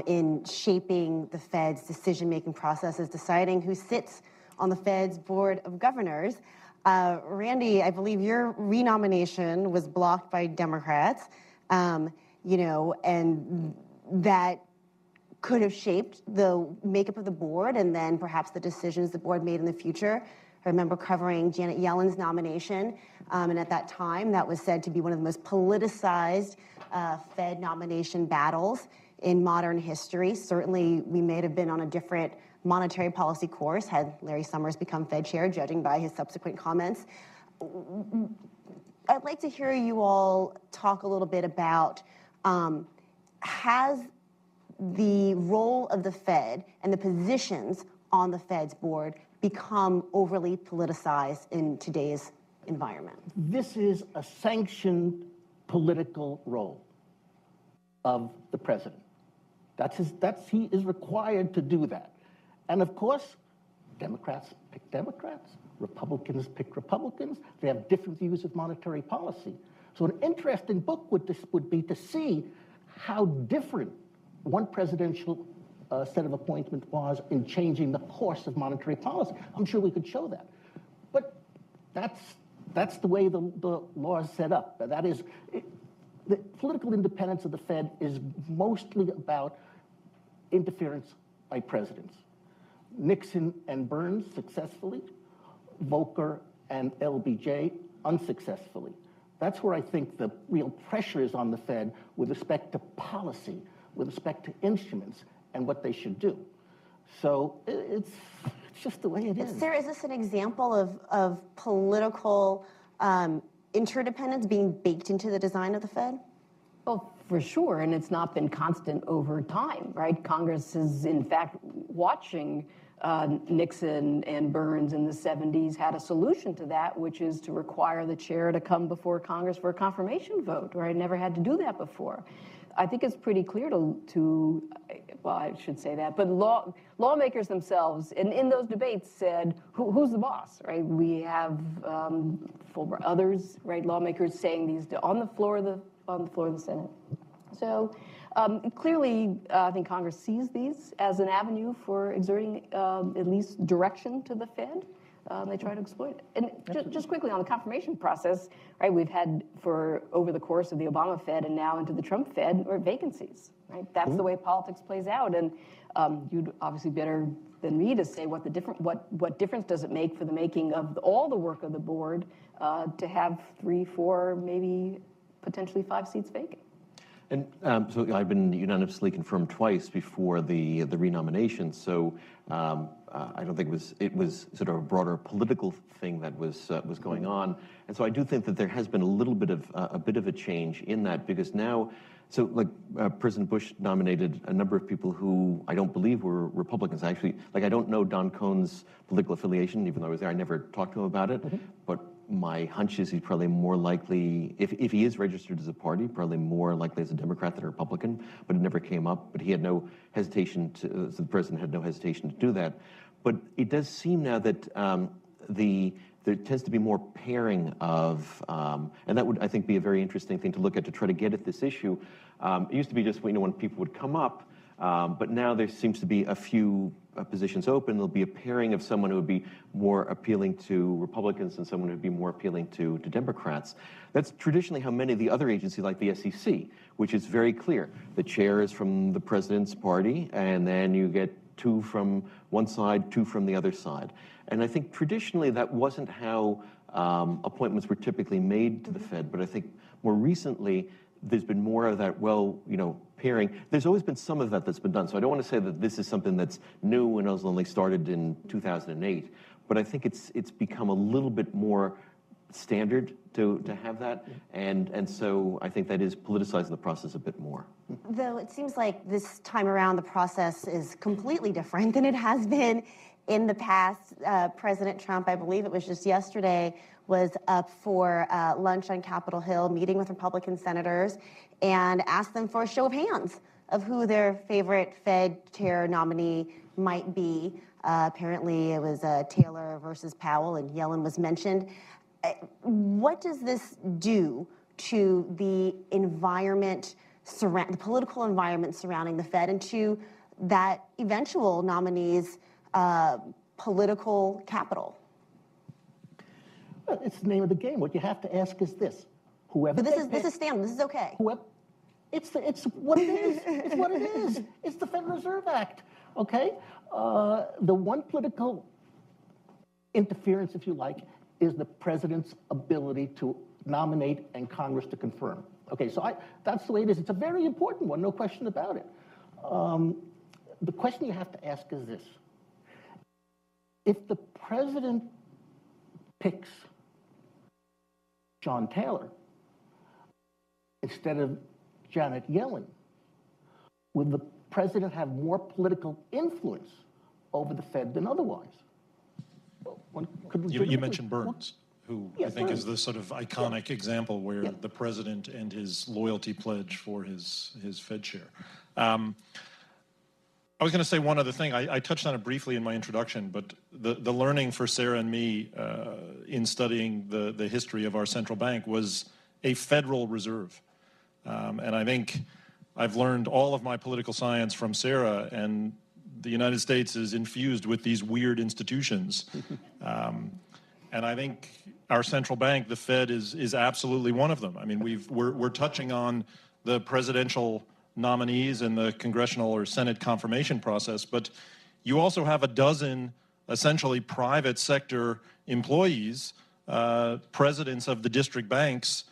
E: in shaping the Fed's decision-making process is deciding who sits on the Fed's Board of Governors. Randy, I believe your renomination was blocked by Democrats, and that could have shaped the makeup of the board and then perhaps the decisions the board made in the future. I remember covering Janet Yellen's nomination, and at that time, that was said to be one of the most politicized Fed nomination battles in modern history. Certainly, we may have been on a different monetary policy course had Larry Summers become Fed chair, judging by his subsequent comments. I'd like to hear you all talk a little bit about has the role of the Fed and the positions on the Fed's board become overly politicized in today's environment?
F: This is a sanctioned political role of the president. He is required to do that. And of course, Democrats pick Democrats, Republicans pick Republicans. They have different views of monetary policy. So an interesting book would be to see how different one presidential set of appointments was in changing the course of monetary policy. I'm sure we could show that. But that's the way the law is set up. That is, the political independence of the Fed is mostly about interference by presidents. Nixon and Burns successfully, Volcker and LBJ unsuccessfully. That's where I think the real pressure is on the Fed with respect to policy, with respect to instruments, and what they should do. So it's just the way it is.
E: Sarah, is this an example of political interdependence being baked into the design of the Fed?
G: Well, for sure, and it's not been constant over time, right? Congress is, in fact, watching Nixon and Burns in the 70s had a solution to that, which is to require the chair to come before Congress for a confirmation vote, right? Never had to do that before. I think it's pretty clear well, I should say that, but lawmakers themselves, in those debates, said, who's the boss, right? We have others, right, lawmakers saying these on the floor of the Senate. So clearly, I think Congress sees these as an avenue for exerting at least direction to the Fed. They try to exploit it. And just quickly on the confirmation process, right, we've had over the course of the Obama Fed and now into the Trump Fed, or vacancies, right? That's the way politics plays out. And you'd obviously better than me to say what difference does it make for the making of all the work of the board to have 3, 4, maybe potentially 5 seats vacant.
H: And so I've been unanimously confirmed twice before the renomination. So I don't think it was sort of a broader political thing that was going on. And so I do think that there has been a little bit of a change in that, because now, so like President Bush nominated a number of people who I don't believe were Republicans. Actually, like I don't know Don Cohn's political affiliation, even though I was there. I never talked to him about it. But my hunch is he's probably more likely, if he is registered as a party, probably more likely as a Democrat than a Republican, but it never came up. But he had no hesitation so the president had no hesitation to do that. But it does seem now that there tends to be more pairing of, and that would, I think, be a very interesting thing to look at to try to get at this issue. It used to be just, when people would come up, but now there seems to be a few positions open. There'll be a pairing of someone who would be more appealing to Republicans and someone who would be more appealing to Democrats. That's traditionally how many of the other agencies, like the SEC, which is very clear. The chair is from the president's party, and then you get 2 from one side, 2 from the other side. And I think traditionally that wasn't how appointments were typically made to the Fed, but I think more recently there's been more of that, pairing. There's always been some of that that's been done, so I don't want to say that this is something that's new and was only started in 2008, but I think it's become a little bit more standard to have that, and so I think that is politicizing the process a bit more.
E: Though it seems like this time around the process is completely different than it has been in the past. President Trump, I believe it was just yesterday, was up for lunch on Capitol Hill, meeting with Republican senators, and asked them for a show of hands of who their favorite Fed chair nominee might be. Apparently it was Taylor versus Powell, and Yellen was mentioned. What does this do to the environment, the political environment surrounding the Fed, and to that eventual nominee's political capital?
F: Well, it's the name of the game. What you have to ask is this: whoever.
E: But this is Stanley. This is okay.
F: Whoever. It's what it is. It's what it is. It's the Federal Reserve Act. Okay. The one political interference, if you like, is the president's ability to nominate and Congress to confirm. Okay. So that's the way it is. It's a very important one, no question about it. The question you have to ask is this: if the president picks John Taylor instead of Janet Yellen, would the president have more political influence over the Fed than otherwise? Well,
B: you mentioned Burns, who
F: yes,
B: I think
F: Burns
B: is the sort of iconic example where the president and his loyalty pledge for his Fed chair. I was going to say one other thing. I touched on it briefly in my introduction, but the learning for Sarah and me in studying the history of our central bank was a Federal Reserve. And I think I've learned all of my political science from Sarah, and the United States is infused with these weird institutions. And I think our central bank, the Fed, is absolutely one of them. I mean, we're touching on the presidential nominees and the congressional or Senate confirmation process, but you also have a dozen essentially private sector employees, presidents of the district banks.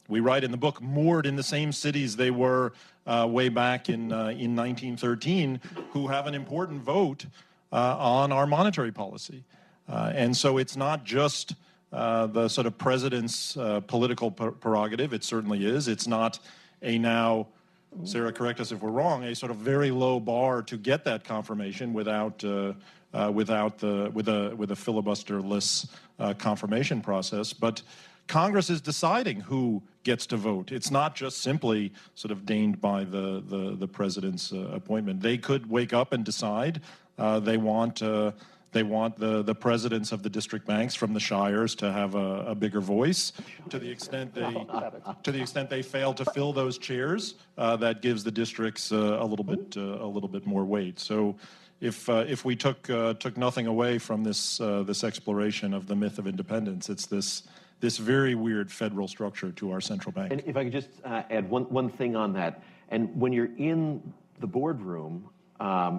B: We write in the book, moored in the same cities they were way back in 1913, who have an important vote on our monetary policy. And so it's not just the sort of president's political prerogative. It certainly is. It's not a now, Sarah, correct us if we're wrong, a sort of very low bar to get that confirmation without a filibusterless confirmation process. But Congress is deciding who gets to vote. It's not just simply sort of deigned by the president's appointment. They could wake up and decide they want the presidents of the district banks from the shires to have a bigger voice. To the extent they fail to fill those chairs, that gives the districts a little bit more weight. So if we took nothing away from this exploration of the myth of independence, it's this very weird federal structure to our central bank.
H: And if I could just add one thing on that, and when you're in the boardroom,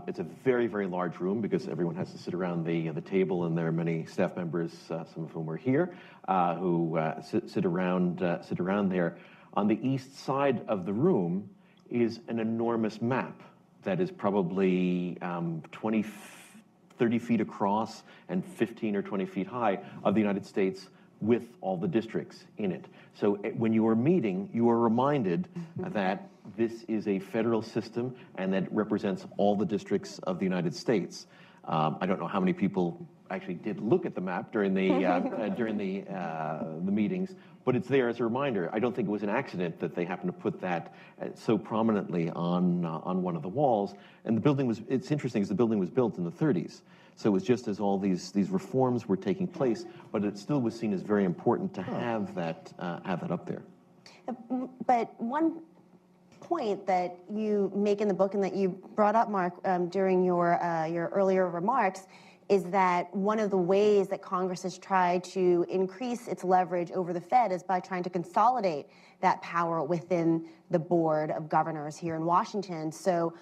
H: it's a very, very large room because everyone has to sit around the table, and there are many staff members, some of whom are here, who sit around there. On the east side of the room is an enormous map that is probably 30 feet across and 15 or 20 feet high of the United States, with all the districts in it. So when you are meeting, you are reminded that this is a federal system and that represents all the districts of the United States. I don't know how many people actually did look at the map during the meetings, but it's there as a reminder. I don't think it was an accident that they happened to put that so prominently on one of the walls. And the building it's interesting because the building was built in the 30s. So it was just as all these reforms were taking place, but it still was seen as very important to have that up there.
E: But one point that you make in the book and that you brought up, Mark, during your earlier remarks is that one of the ways that Congress has tried to increase its leverage over the Fed is by trying to consolidate that power within the Board of Governors here in Washington. So,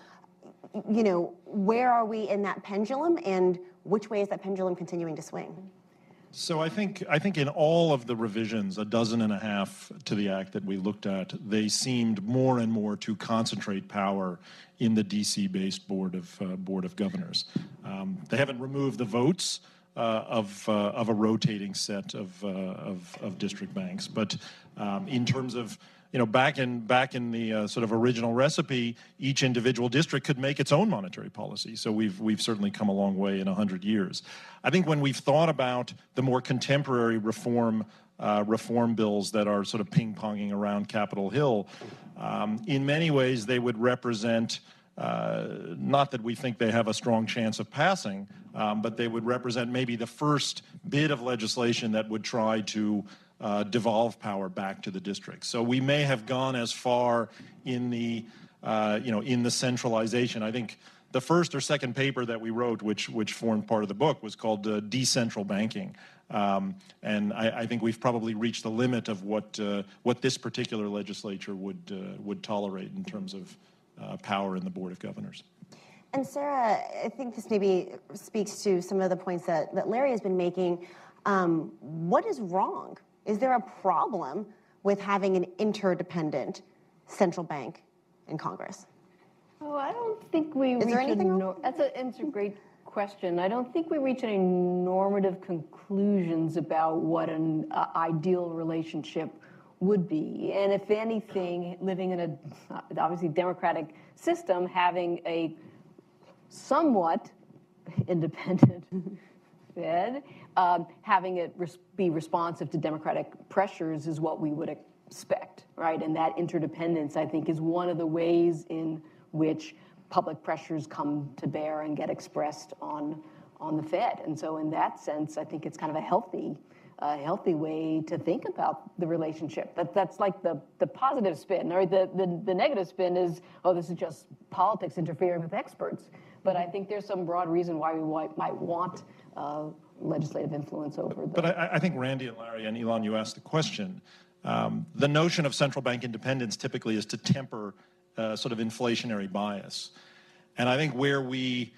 E: you know, where are we in that pendulum, and which way is that pendulum continuing to swing?
B: So I think in all of the revisions, 12 to the act that we looked at, they seemed more and more to concentrate power in the DC-based Board of Governors. They haven't removed the votes of a rotating set of district banks, but in terms of, you know, back in the sort of original recipe, each individual district could make its own monetary policy. So we've certainly come a long way in 100 years. I think when we've thought about the more contemporary reform bills that are sort of ping-ponging around Capitol Hill, in many ways they would represent, not that we think they have a strong chance of passing, but they would represent maybe the first bit of legislation that would try to devolve power back to the districts. So we may have gone as far in the, in the centralization. I think the first or second paper that we wrote, which formed part of the book, was called Decentral Banking. And I think we've probably reached the limit of what this particular legislature would tolerate in terms of power in the Board of Governors.
E: And Sarah, I think this maybe speaks to some of the points that Larry has been making. What is wrong? Is there a problem with having an interdependent central bank in Congress?
G: Oh, I don't think we
E: Is there anything wrong?
G: It's a great question. I don't think we reach any normative conclusions about what an ideal relationship would be. And if anything, living in a obviously democratic system, having a somewhat independent Fed, having it be responsive to democratic pressures is what we would expect, right? And that interdependence, I think, is one of the ways in which public pressures come to bear and get expressed on the Fed. And so in that sense, I think it's kind of a healthy way to think about the relationship. That's like the positive spin, or the negative spin is, oh, this is just politics interfering with experts. But I think there's some broad reason why we might want legislative influence over them.
B: But I think Randy and Larry and Elon, you asked the question. The notion of central bank independence typically is to temper sort of inflationary bias. And I think where we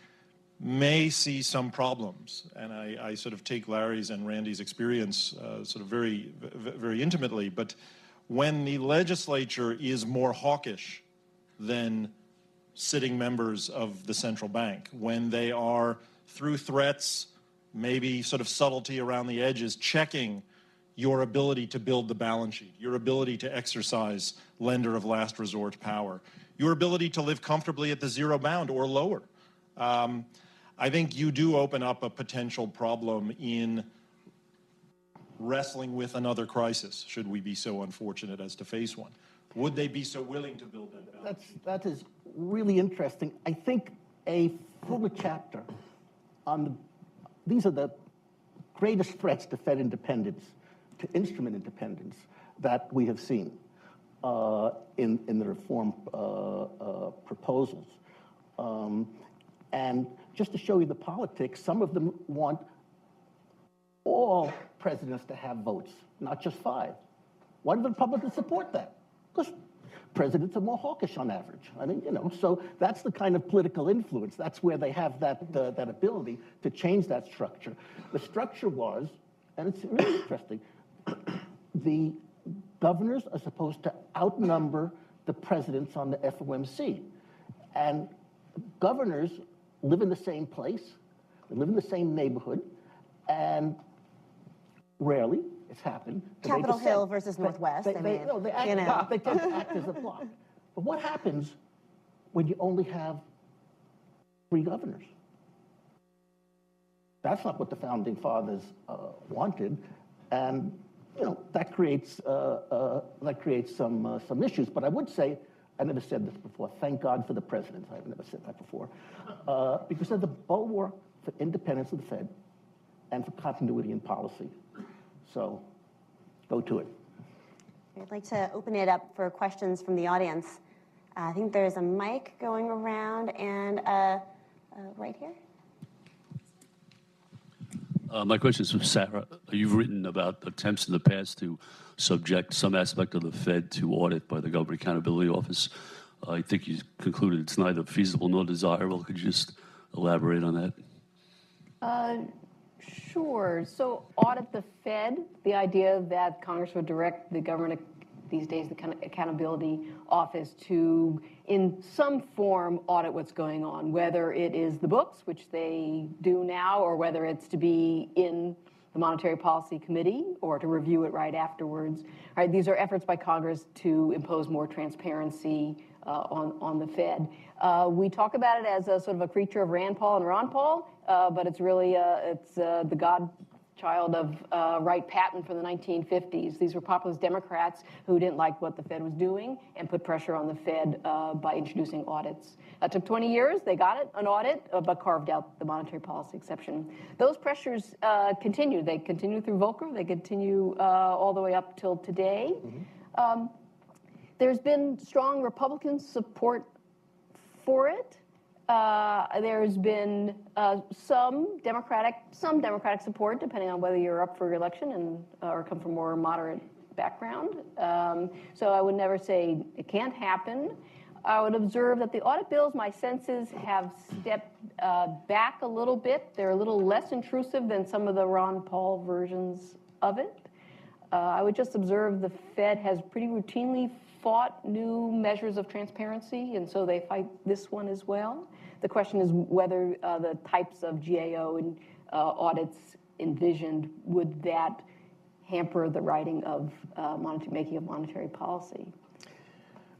B: may see some problems, and I sort of take Larry's and Randy's experience sort of very, very intimately, but when the legislature is more hawkish than sitting members of the central bank, when they are, through threats, maybe sort of subtlety around the edges, checking your ability to build the balance sheet, your ability to exercise lender of last resort power, your ability to live comfortably at the zero bound or lower. I think you do open up a potential problem in wrestling with another crisis, should we be so unfortunate as to face one. Would they be so willing to build that balance?
F: That is really interesting. I think a fuller chapter on these are the greatest threats to Fed independence, to instrument independence that we have seen in the reform proposals. And just to show you the politics, some of them want all presidents to have votes, not just 5. Why do the Republicans support that? Because presidents are more hawkish on average. I mean, so that's the kind of political influence. That's where they have that ability to change that structure. The structure was, and it's really interesting, the governors are supposed to outnumber the presidents on the FOMC. And governors live in the same place, they live in the same neighborhood, and rarely it's happened.
E: Capitol Hill versus Northwest.
F: They tend to act as a block. But what happens when you only have 3 governors? That's not what the founding fathers wanted, and that creates some issues. But I would say, I never said this before. Thank God for the presidents. I've never said that before, because they're the bulwark for independence of the Fed and for continuity in policy. So go to it.
E: I'd like to open it up for questions from the audience. I think there's a mic going around, and right here.
I: My question is for Sarah. You've written about attempts in the past to subject some aspect of the Fed to audit by the Government Accountability Office. I think you concluded it's neither feasible nor desirable. Could you just elaborate on that?
G: Sure. So audit the Fed, the idea that Congress would direct the government, these days the Accountability Office, to in some form audit what's going on, whether it is the books, which they do now, or whether it's to be in the Monetary Policy Committee or to review it right afterwards. All right, these are efforts by Congress to impose more transparency on the Fed. We talk about it as a sort of a creature of Rand Paul and Ron Paul, but it's really the godchild of Wright-Patton from the 1950s. These were populist Democrats who didn't like what the Fed was doing and put pressure on the Fed by introducing audits. It took 20 years. They got it, an audit, but carved out the monetary policy exception. Those pressures continue. They continue through Volcker. They continue all the way up till today. Mm-hmm. There's been strong Republican support for it. There's been some Democratic support, depending on whether you're up for re-election or come from a more moderate background. So I would never say it can't happen. I would observe that the audit bills, my senses, have stepped back a little bit. They're a little less intrusive than some of the Ron Paul versions of it. I would just observe the Fed has pretty routinely fought new measures of transparency, and so they fight this one as well. The question is whether the types of GAO and audits envisioned, would that hamper the writing of making of monetary policy?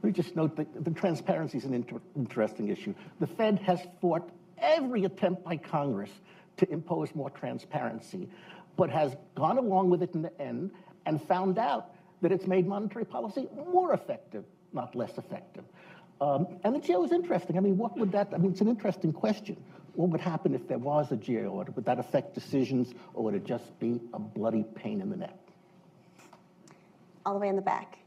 F: Let me just note that the transparency is an interesting issue. The Fed has fought every attempt by Congress to impose more transparency, but has gone along with it in the end and found out that it's made monetary policy more effective, not less effective. And the GAO is interesting. I mean, what would that, I mean, it's an interesting question. What would happen if there was a GAO audit? Would that affect decisions, or would it just be a bloody pain in the neck?
E: All the way in the back.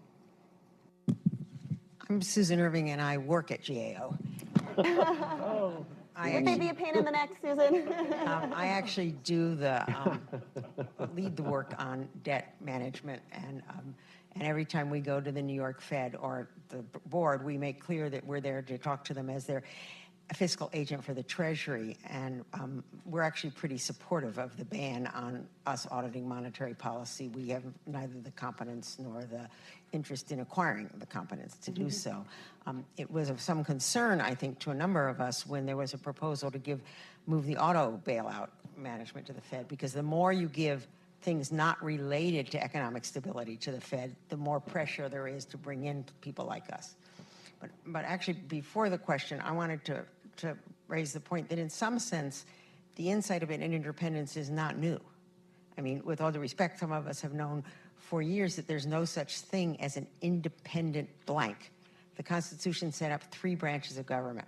J: I'm Susan Irving, and I work at GAO.
E: Would they be a pain in the neck, Susan?
J: I actually do lead the work on debt management, and every time we go to the New York Fed or the board, we make clear that we're there to talk to them as their fiscal agent for the Treasury, and we're actually pretty supportive of the ban on us auditing monetary policy. We have neither the competence nor the interest in acquiring the competence to do so. It was of some concern, I think, to a number of us when there was a proposal to move the auto bailout management to the Fed, because the more you give things not related to economic stability to the Fed, the more pressure there is to bring in people like us. But actually, before the question, I wanted to raise the point that in some sense, the insight of an independence is not new. I mean, with all due respect, some of us have known for years that there's no such thing as an independent blank. The Constitution set up 3 branches of government,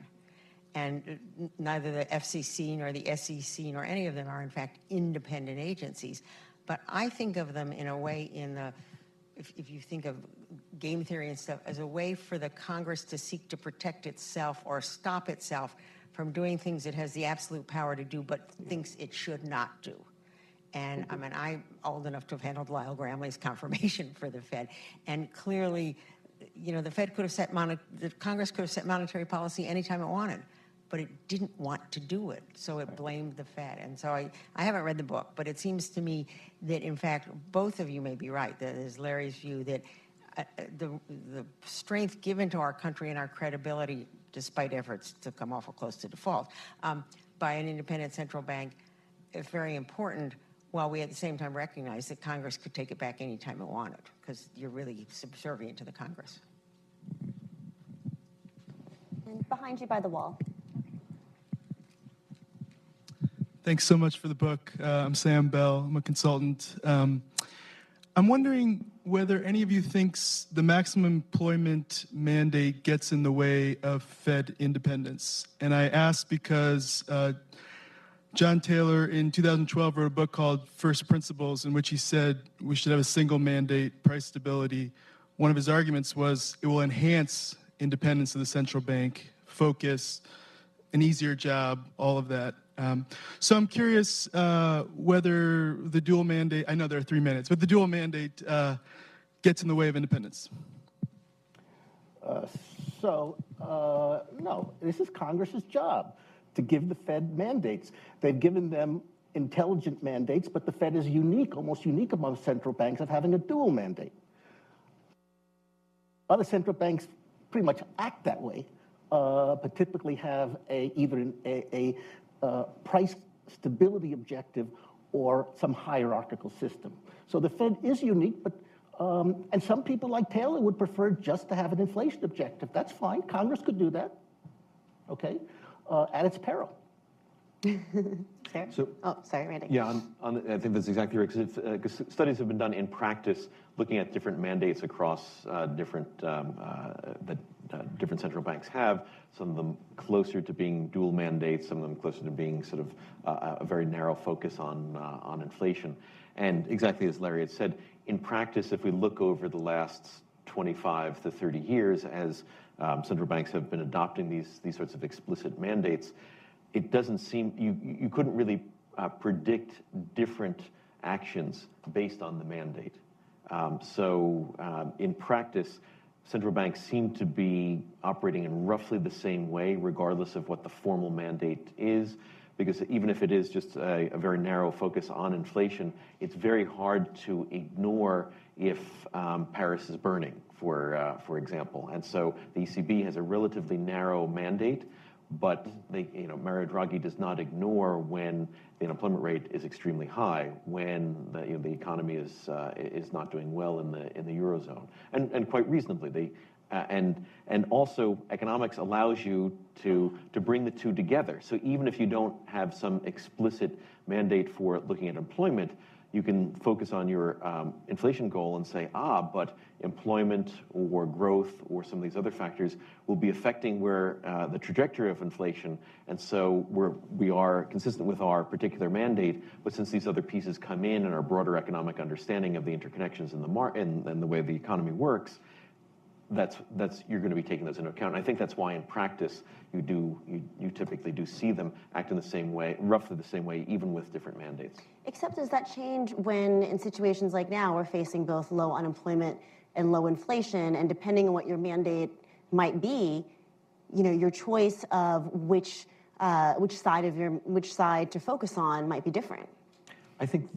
J: and neither the FCC nor the SEC nor any of them are, in fact, independent agencies. But I think of them in a way if you think of game theory and stuff, as a way for the Congress to seek to protect itself or stop itself from doing things it has the absolute power to do but thinks it should not do. And I mean, I'm old enough to have handled Lyle Gramley's confirmation for the Fed, and clearly, you know, the Congress could have set monetary policy anytime it wanted, but it didn't want to do it, so it blamed the Fed. And so I haven't read the book, but it seems to me that, in fact, both of you may be right. That is Larry's view that the strength given to our country and our credibility, despite efforts to come awful close to default, by an independent central bank is very important, while we at the same time recognize that Congress could take it back anytime it wanted, because you're really subservient to the Congress.
E: And behind you by the wall.
K: Thanks so much for the book. I'm Sam Bell. I'm a consultant. I'm wondering whether any of you thinks the maximum employment mandate gets in the way of Fed independence. And I ask because John Taylor in 2012 wrote a book called First Principles, in which he said we should have a single mandate, price stability. One of his arguments was it will enhance independence of the central bank, focus, an easier job, all of that. So I'm curious whether the dual mandate, I know there are 3 minutes, but the dual mandate gets in the way of independence.
F: No, this is Congress's job to give the Fed mandates. They've given them intelligent mandates, but the Fed is unique, almost unique among central banks, of having a dual mandate. Other central banks pretty much act that way, but typically have either a price stability objective or some hierarchical system. So the Fed is unique, but and some people like Taylor would prefer just to have an inflation objective. That's fine. Congress could do that, okay, at its peril.
E: So, oh, sorry, Randy.
H: Yeah, I think that's exactly right. Because studies have been done in practice looking at different mandates across different central banks have. Some of them closer to being dual mandates, some of them closer to being sort of a very narrow focus on inflation. And exactly as Larry had said, in practice, if we look over the last 25 to 30 years, as central banks have been adopting these sorts of explicit mandates, it doesn't seem, you couldn't really predict different actions based on the mandate. In practice, central banks seem to be operating in roughly the same way, regardless of what the formal mandate is, because even if it is just a very narrow focus on inflation, it's very hard to ignore if Paris is burning, for example. And so the ECB has a relatively narrow mandate, but Mario Draghi does not ignore when the unemployment rate is extremely high, when the economy is not doing well in the eurozone, and quite reasonably. And also economics allows you to bring the two together. So even if you don't have some explicit mandate for looking at employment, you can focus on your inflation goal and say, but employment or growth or some of these other factors will be affecting where the trajectory of inflation. And so we are consistent with our particular mandate, but since these other pieces come in and our broader economic understanding of the interconnections in the market and the way the economy works, you're going to be taking those into account. And I think that's why in practice you typically do see them act in the same way, roughly the same way, even with different mandates.
E: Except does that change when in situations like now we're facing both low unemployment and low inflation, and depending on what your mandate might be, your choice of which side to focus on might be different.
H: I think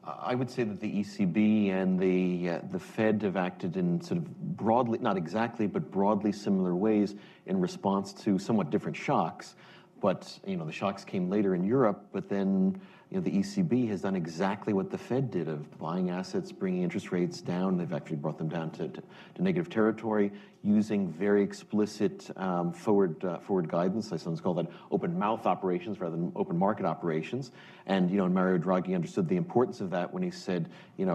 H: I would say that the ECB and the Fed have acted in sort of broadly, not exactly, but broadly similar ways in response to somewhat different shocks. But the shocks came later in Europe, but then the ECB has done exactly what the Fed did of buying assets, bringing interest rates down. They've actually brought them down to negative territory, using very explicit forward guidance. I sometimes call that open mouth operations rather than open market operations. And Mario Draghi understood the importance of that when he said, we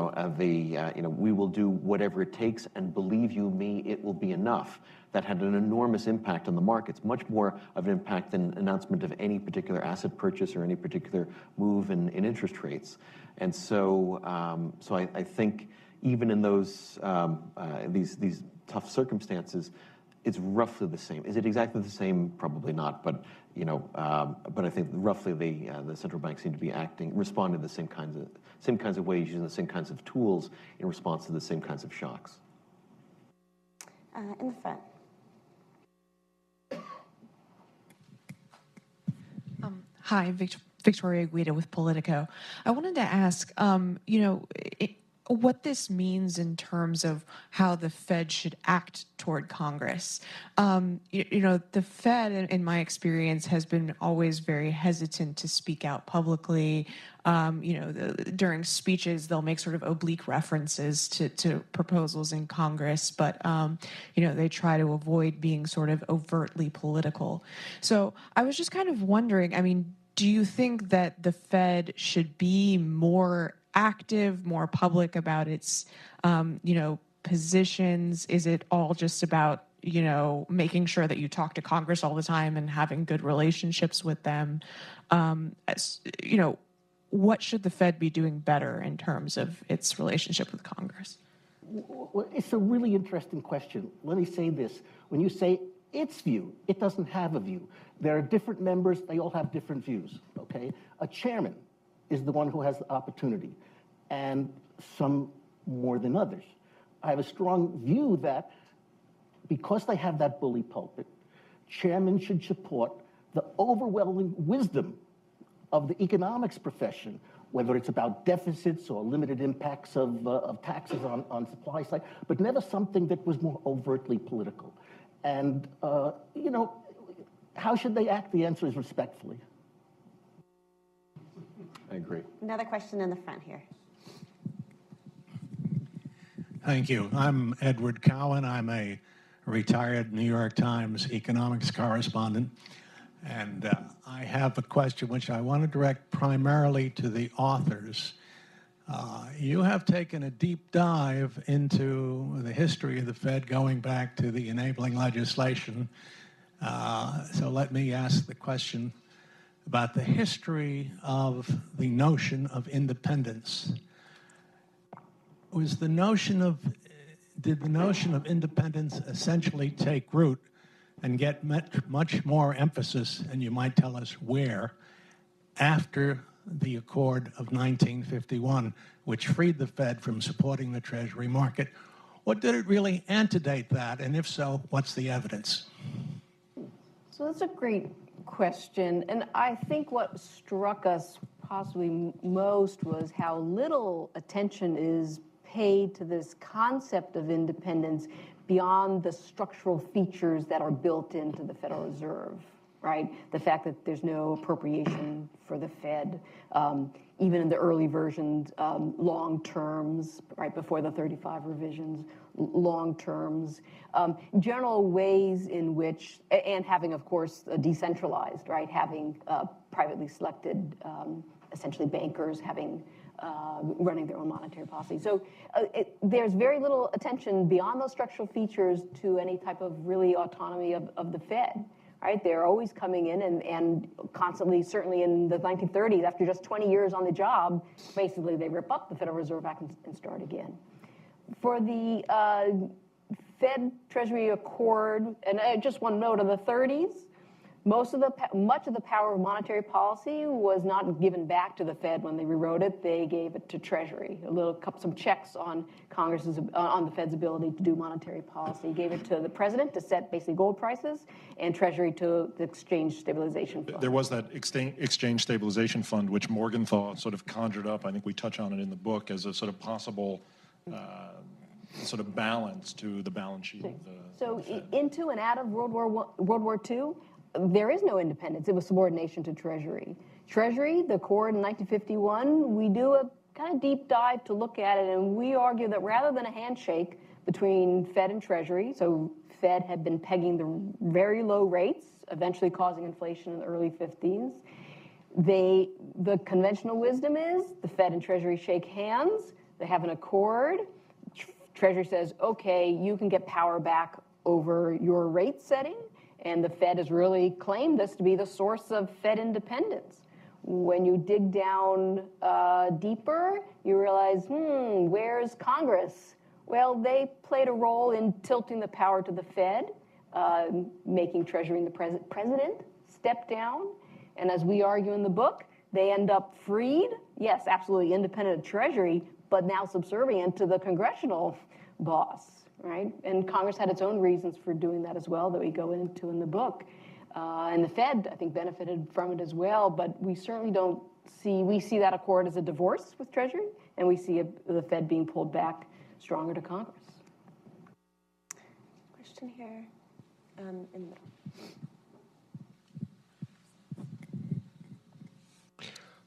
H: will do whatever it takes, and believe you me, it will be enough. That had an enormous impact on the markets, much more of an impact than announcement of any particular asset purchase or any particular move in interest rates. And so, I think even in those these tough circumstances, it's roughly the same. Is it exactly the same? Probably not. But but I think roughly the central banks seem to be responding to the same kinds of ways, using the same kinds of tools in response to the same kinds of shocks.
E: In the front.
L: Hi, Victoria Guida with Politico. I wanted to ask, what this means in terms of how the Fed should act toward Congress. The Fed, in my experience, has been always very hesitant to speak out publicly. During speeches, they'll make sort of oblique references to proposals in Congress, but, they try to avoid being sort of overtly political. So I was just kind of wondering, do you think that the Fed should be more active, more public about its, positions? Is it all just about, making sure that you talk to Congress all the time and having good relationships with them? What should the Fed be doing better in terms of its relationship with Congress?
F: Well, it's a really interesting question. Let me say this. When you say its view, it doesn't have a view. There are different members. They all have different views, okay? A chairman is the one who has the opportunity, and some more than others. I have a strong view that because they have that bully pulpit, chairmen should support the overwhelming wisdom of the economics profession, whether it's about deficits or limited impacts of taxes on supply side, but never something that was more overtly political. And, how should they act? The answer is respectfully.
H: I agree.
E: Another question in the front here.
M: Thank you. I'm Edward Cowan. I'm a retired New York Times economics correspondent. And I have a question which I want to direct primarily to the authors. You have taken a deep dive into the history of the Fed going back to the enabling legislation. So let me ask the question about the history of the notion of independence. Did the notion of independence essentially take root and get much more emphasis, and you might tell us where, after the Accord of 1951, which freed the Fed from supporting the Treasury market? What did it really antedate that, and if so, what's the evidence?
G: So that's a great question, and I think what struck us possibly most was how little attention is paid to this concept of independence beyond the structural features that are built into the Federal Reserve, right? The fact that there's no appropriation for the Fed, even in the early versions, long terms, right before the 35 revisions, long terms, general ways in which, and having, of course, decentralized, right? Having privately selected, essentially bankers, having running their own monetary policy. So there's very little attention beyond those structural features to any type of really autonomy of the Fed, right? They're always coming in and constantly, certainly in the 1930s, after just 20 years on the job, basically they rip up the Federal Reserve Act and start again. For the Fed Treasury Accord, and just one note, in the 30s, much of the power of monetary policy was not given back to the Fed when they rewrote it. They gave it to Treasury. Some checks on on the Fed's ability to do monetary policy. Gave it to the president to set basically gold prices, and Treasury to the Exchange Stabilization Fund.
B: There was that Exchange Stabilization Fund, which Morgenthau sort of conjured up. I think we touch on it in the book as a sort of possible sort of balance to the balance sheet.
G: So into and out of World War II. There is no independence. It was subordination to Treasury. Treasury, the Accord in 1951, we do a kind of deep dive to look at it, and we argue that rather than a handshake between Fed and Treasury, so Fed had been pegging the very low rates, eventually causing inflation in the early 50s. The conventional wisdom is the Fed and Treasury shake hands, they have an accord, Treasury says, okay, you can get power back over your rate setting, and the Fed has really claimed this to be the source of Fed independence. When you dig down deeper, you realize, where's Congress? Well, they played a role in tilting the power to the Fed, making Treasury and the president step down. And as we argue in the book, they end up freed, yes, absolutely independent of Treasury, but now subservient to the congressional boss. Right? And Congress had its own reasons for doing that as well that we go into in the book. And the Fed, I think, benefited from it as well, but we certainly we see that accord as a divorce with Treasury, and we see the Fed being pulled back stronger to Congress.
E: Question here in the middle.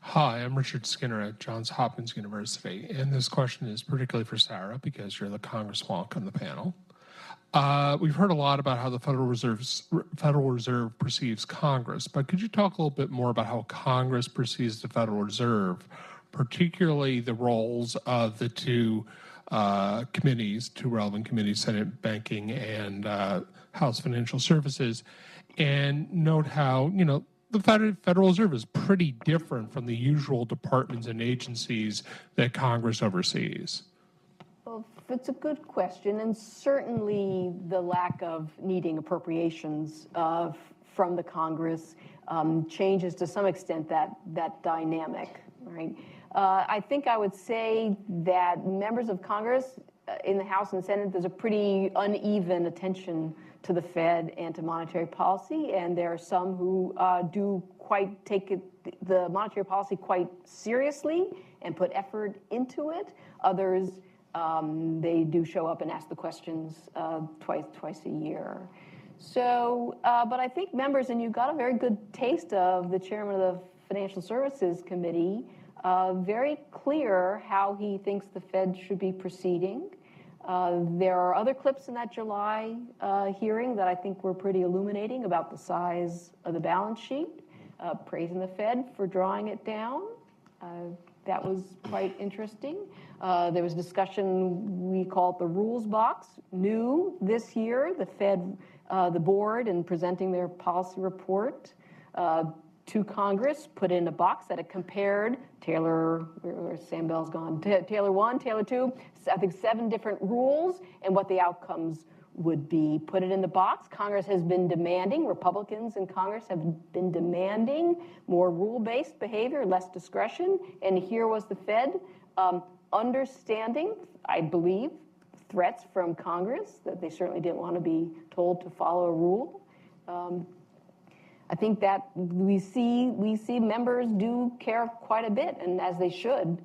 N: Hi, I'm Richard Skinner at Johns Hopkins University, and this question is particularly for Sarah because you're the Congresswonk on the panel. We've heard a lot about how the Federal Reserve perceives Congress, but could you talk a little bit more about how Congress perceives the Federal Reserve, particularly the roles of the two committees, two relevant committees, Senate Banking and House Financial Services, and note how, the Federal Reserve is pretty different from the usual departments and agencies that Congress oversees?
G: Well, it's a good question, and certainly the lack of needing appropriations from the Congress changes to some extent that dynamic, right? I think I would say that members of Congress in the House and Senate, there's a pretty uneven attention to the Fed and to monetary policy, and there are some who do quite take the monetary policy quite seriously and put effort into it. Others, they do show up and ask the questions twice a year. So, but I think members, and you got a very good taste of the chairman of the Financial Services Committee, very clear how he thinks the Fed should be proceeding. There are other clips in that July hearing that I think were pretty illuminating about the size of the balance sheet, praising the Fed for drawing it down. That was quite interesting. There was discussion, we call it the rules box. New this year, the Fed, the board, in presenting their policy report to Congress, put in a box that it compared Taylor, where Sam Bell's gone, Taylor 1, Taylor 2, I think 7 different rules, and what the outcomes would be. Put it in the box. Congress has been demanding, Republicans in Congress have been demanding more rule-based behavior, less discretion, and here was the Fed understanding, I believe, threats from Congress that they certainly didn't want to be told to follow a rule. I think that we see members do care quite a bit, and as they should,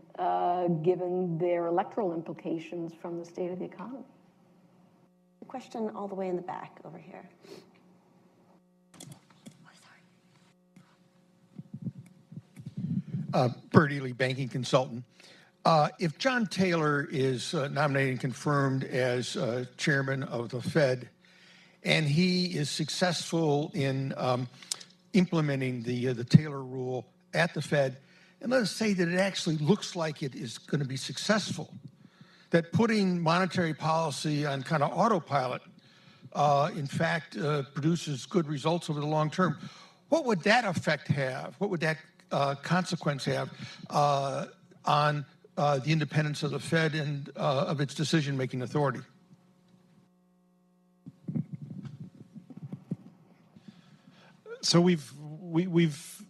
G: given their electoral implications from the state of the economy.
E: A question all the way in the back over here.
O: Bert Ely, banking consultant. If John Taylor is nominated and confirmed as chairman of the Fed, and he is successful in implementing the Taylor rule at the Fed, and let us say that it actually looks like it is going to be successful, that putting monetary policy on kind of autopilot, in fact, produces good results over the long term. What would that effect have? What would that consequence have on the independence of the Fed and of its decision-making authority?
B: So we've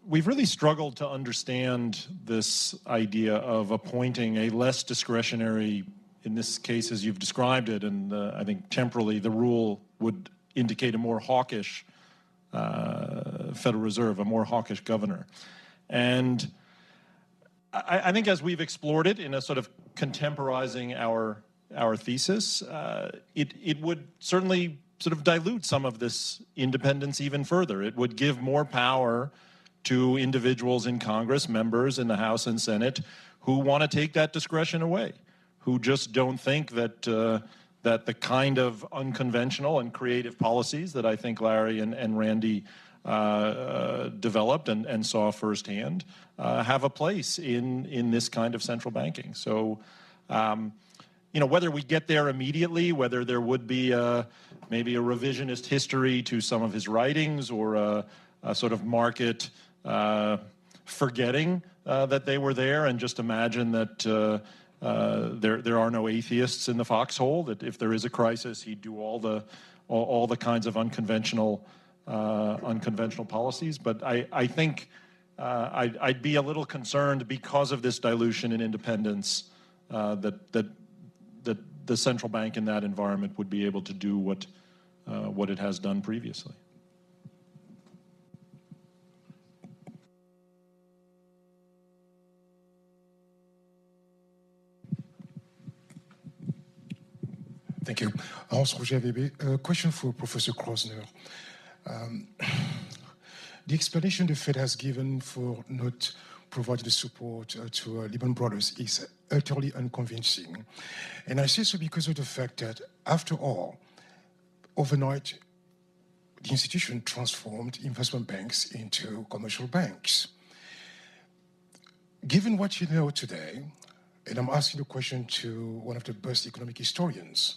B: really struggled to understand this idea of appointing a less discretionary, in this case as you've described it, and I think temporally the rule would indicate a more hawkish Federal Reserve, a more hawkish governor. And I think as we've explored it in a sort of contemporizing our thesis, it would certainly sort of dilute some of this independence even further. It would give more power to individuals in Congress, members in the House and Senate, who want to take that discretion away, who just don't think that that the kind of unconventional and creative policies that I think Larry and Randy developed and saw firsthand have a place in this kind of central banking. So, whether we get there immediately, whether there would be maybe a revisionist history to some of his writings or a sort of market forgetting that they were there and just imagine that there are no atheists in the foxhole, that if there is a crisis, he'd do all the kinds of unconventional policies. But I think I'd be a little concerned because of this dilution in independence that the central bank in that environment would be able to do what it has done previously.
P: Thank you. Hans Roger VB. A question for Professor Krosner. The explanation the Fed has given for not providing the support to Lehman Brothers is utterly unconvincing. And I say so because of the fact that, after all, overnight, the institution transformed investment banks into commercial banks. Given what you know today, And I'm asking the question to one of the best economic historians.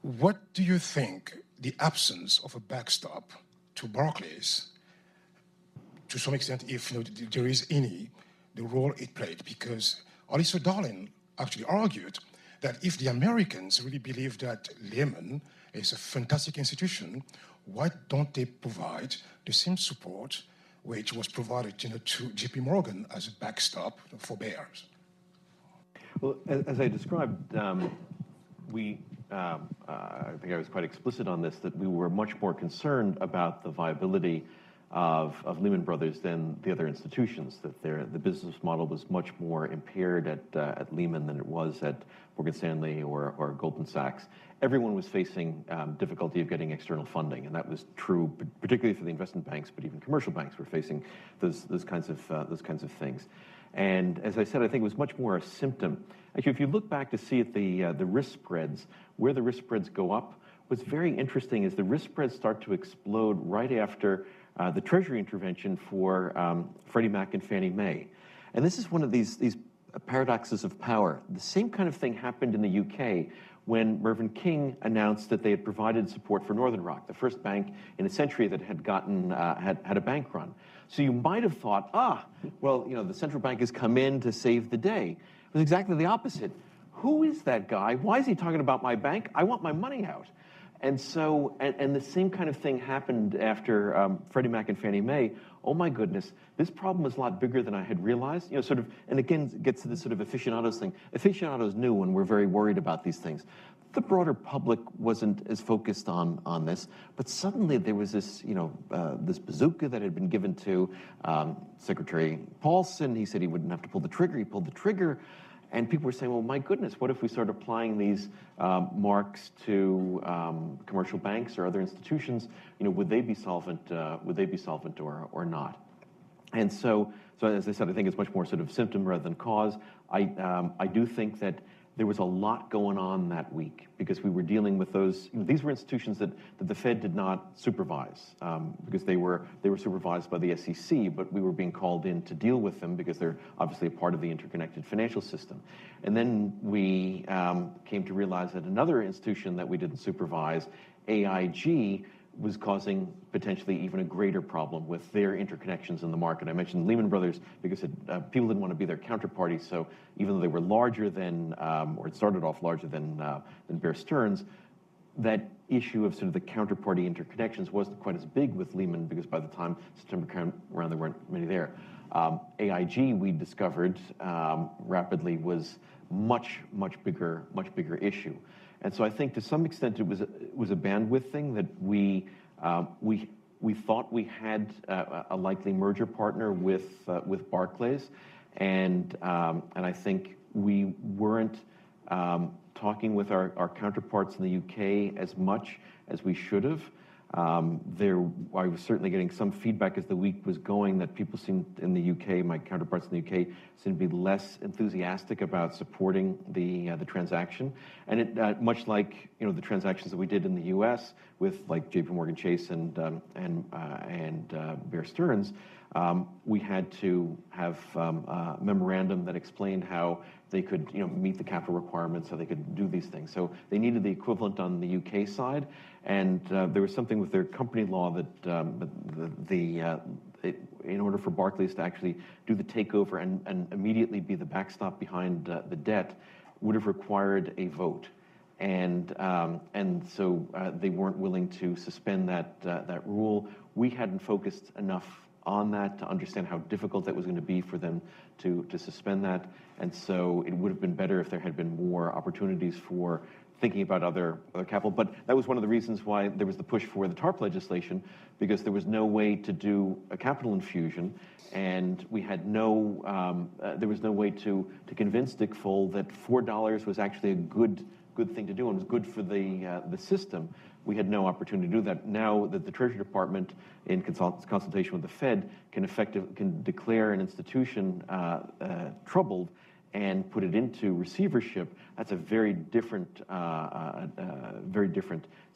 P: What do you think the absence of a backstop to Barclays, to some extent, if there is any, the role it played? Because Alistair Darling actually argued that if the Americans really believe that Lehman is a fantastic institution, why don't they provide the same support which was provided to JP Morgan as a backstop for bears?
H: Well, as I described, I think I was quite explicit on this, that we were much more concerned about the viability of Lehman Brothers than the other institutions, that the business model was much more impaired at Lehman than it was at Morgan Stanley or Goldman Sachs. Everyone was facing difficulty of getting external funding, and that was true particularly for the investment banks, but even commercial banks were facing those kinds of things. And as I said, I think it was much more a symptom. Actually, if you look back to see at the risk spreads, where the risk spreads go up, what's very interesting is the risk spreads start to explode right after the Treasury intervention for Freddie Mac and Fannie Mae. And this is one of these paradoxes of power. The same kind of thing happened in the UK when Mervyn King announced that they had provided support for Northern Rock, the first bank in a century that had gotten had a bank run. So you might have thought, the central bank has come in to save the day. It was exactly the opposite. Who is that guy? Why is he talking about my bank? I want my money out. And so, and the same kind of thing happened after Freddie Mac and Fannie Mae. Oh my goodness, this problem is a lot bigger than I had realized. And again, it gets to this sort of aficionados thing. Aficionados knew and were very worried about these things. The broader public wasn't as focused on this, but suddenly there was this, this bazooka that had been given to Secretary Paulson. He said he wouldn't have to pull the trigger. He pulled the trigger. And people were saying, well, my goodness, what if we start applying these marks to commercial banks or other institutions? Would they be solvent? Would they be solvent or not? And so as I said, I think it's much more sort of symptom rather than cause. I do think that there was a lot going on that week because we were dealing with those. These were institutions that the Fed did not supervise because they were supervised by the SEC, but we were being called in to deal with them because they're obviously a part of the interconnected financial system. And then we came to realize that another institution that we didn't supervise, AIG, was causing potentially even a greater problem with their interconnections in the market. I mentioned Lehman Brothers because people didn't want to be their counterparty, so even though they were larger than, or it started off larger than Bear Stearns, that issue of sort of the counterparty interconnections wasn't quite as big with Lehman because by the time September came around, there weren't many there. AIG, we discovered rapidly, was much bigger issue. And so I think to some extent it was a bandwidth thing that we thought we had a likely merger partner with Barclays, and I think we weren't talking with our counterparts in the UK as much as we should have. I was certainly getting some feedback as the week was going that people seemed in the UK, my counterparts in the UK, seemed to be less enthusiastic about supporting the transaction. And it much like the transactions that we did in the US with like J.P. Morgan Chase and Bear Stearns, we had to have a memorandum that explained how they could meet the capital requirements, how they could do these things. So they needed the equivalent on the UK side. And there was something with their company law that in order for Barclays to actually do the takeover and immediately be the backstop behind the debt would have required a vote. And so they weren't willing to suspend that rule. We hadn't focused enough on that to understand how difficult that was going to be for them to suspend that. And so it would have been better if there had been more opportunities for thinking about other capital. But that was one of the reasons why there was the push for the TARP legislation, because there was no way to do a capital infusion, and we had there was no way to convince Dick Fole that $4 was actually a good thing to do and was good for the system. We had no opportunity to do that. Now that the Treasury Department, in consultation with the Fed, can declare an institution troubled and put it into receivership, that's a very different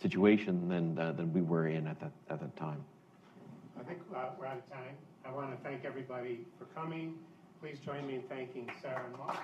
H: situation than we were in at that time.
A: I think we're out of time. I want to thank everybody for coming. Please join me in thanking Sarah and Mark.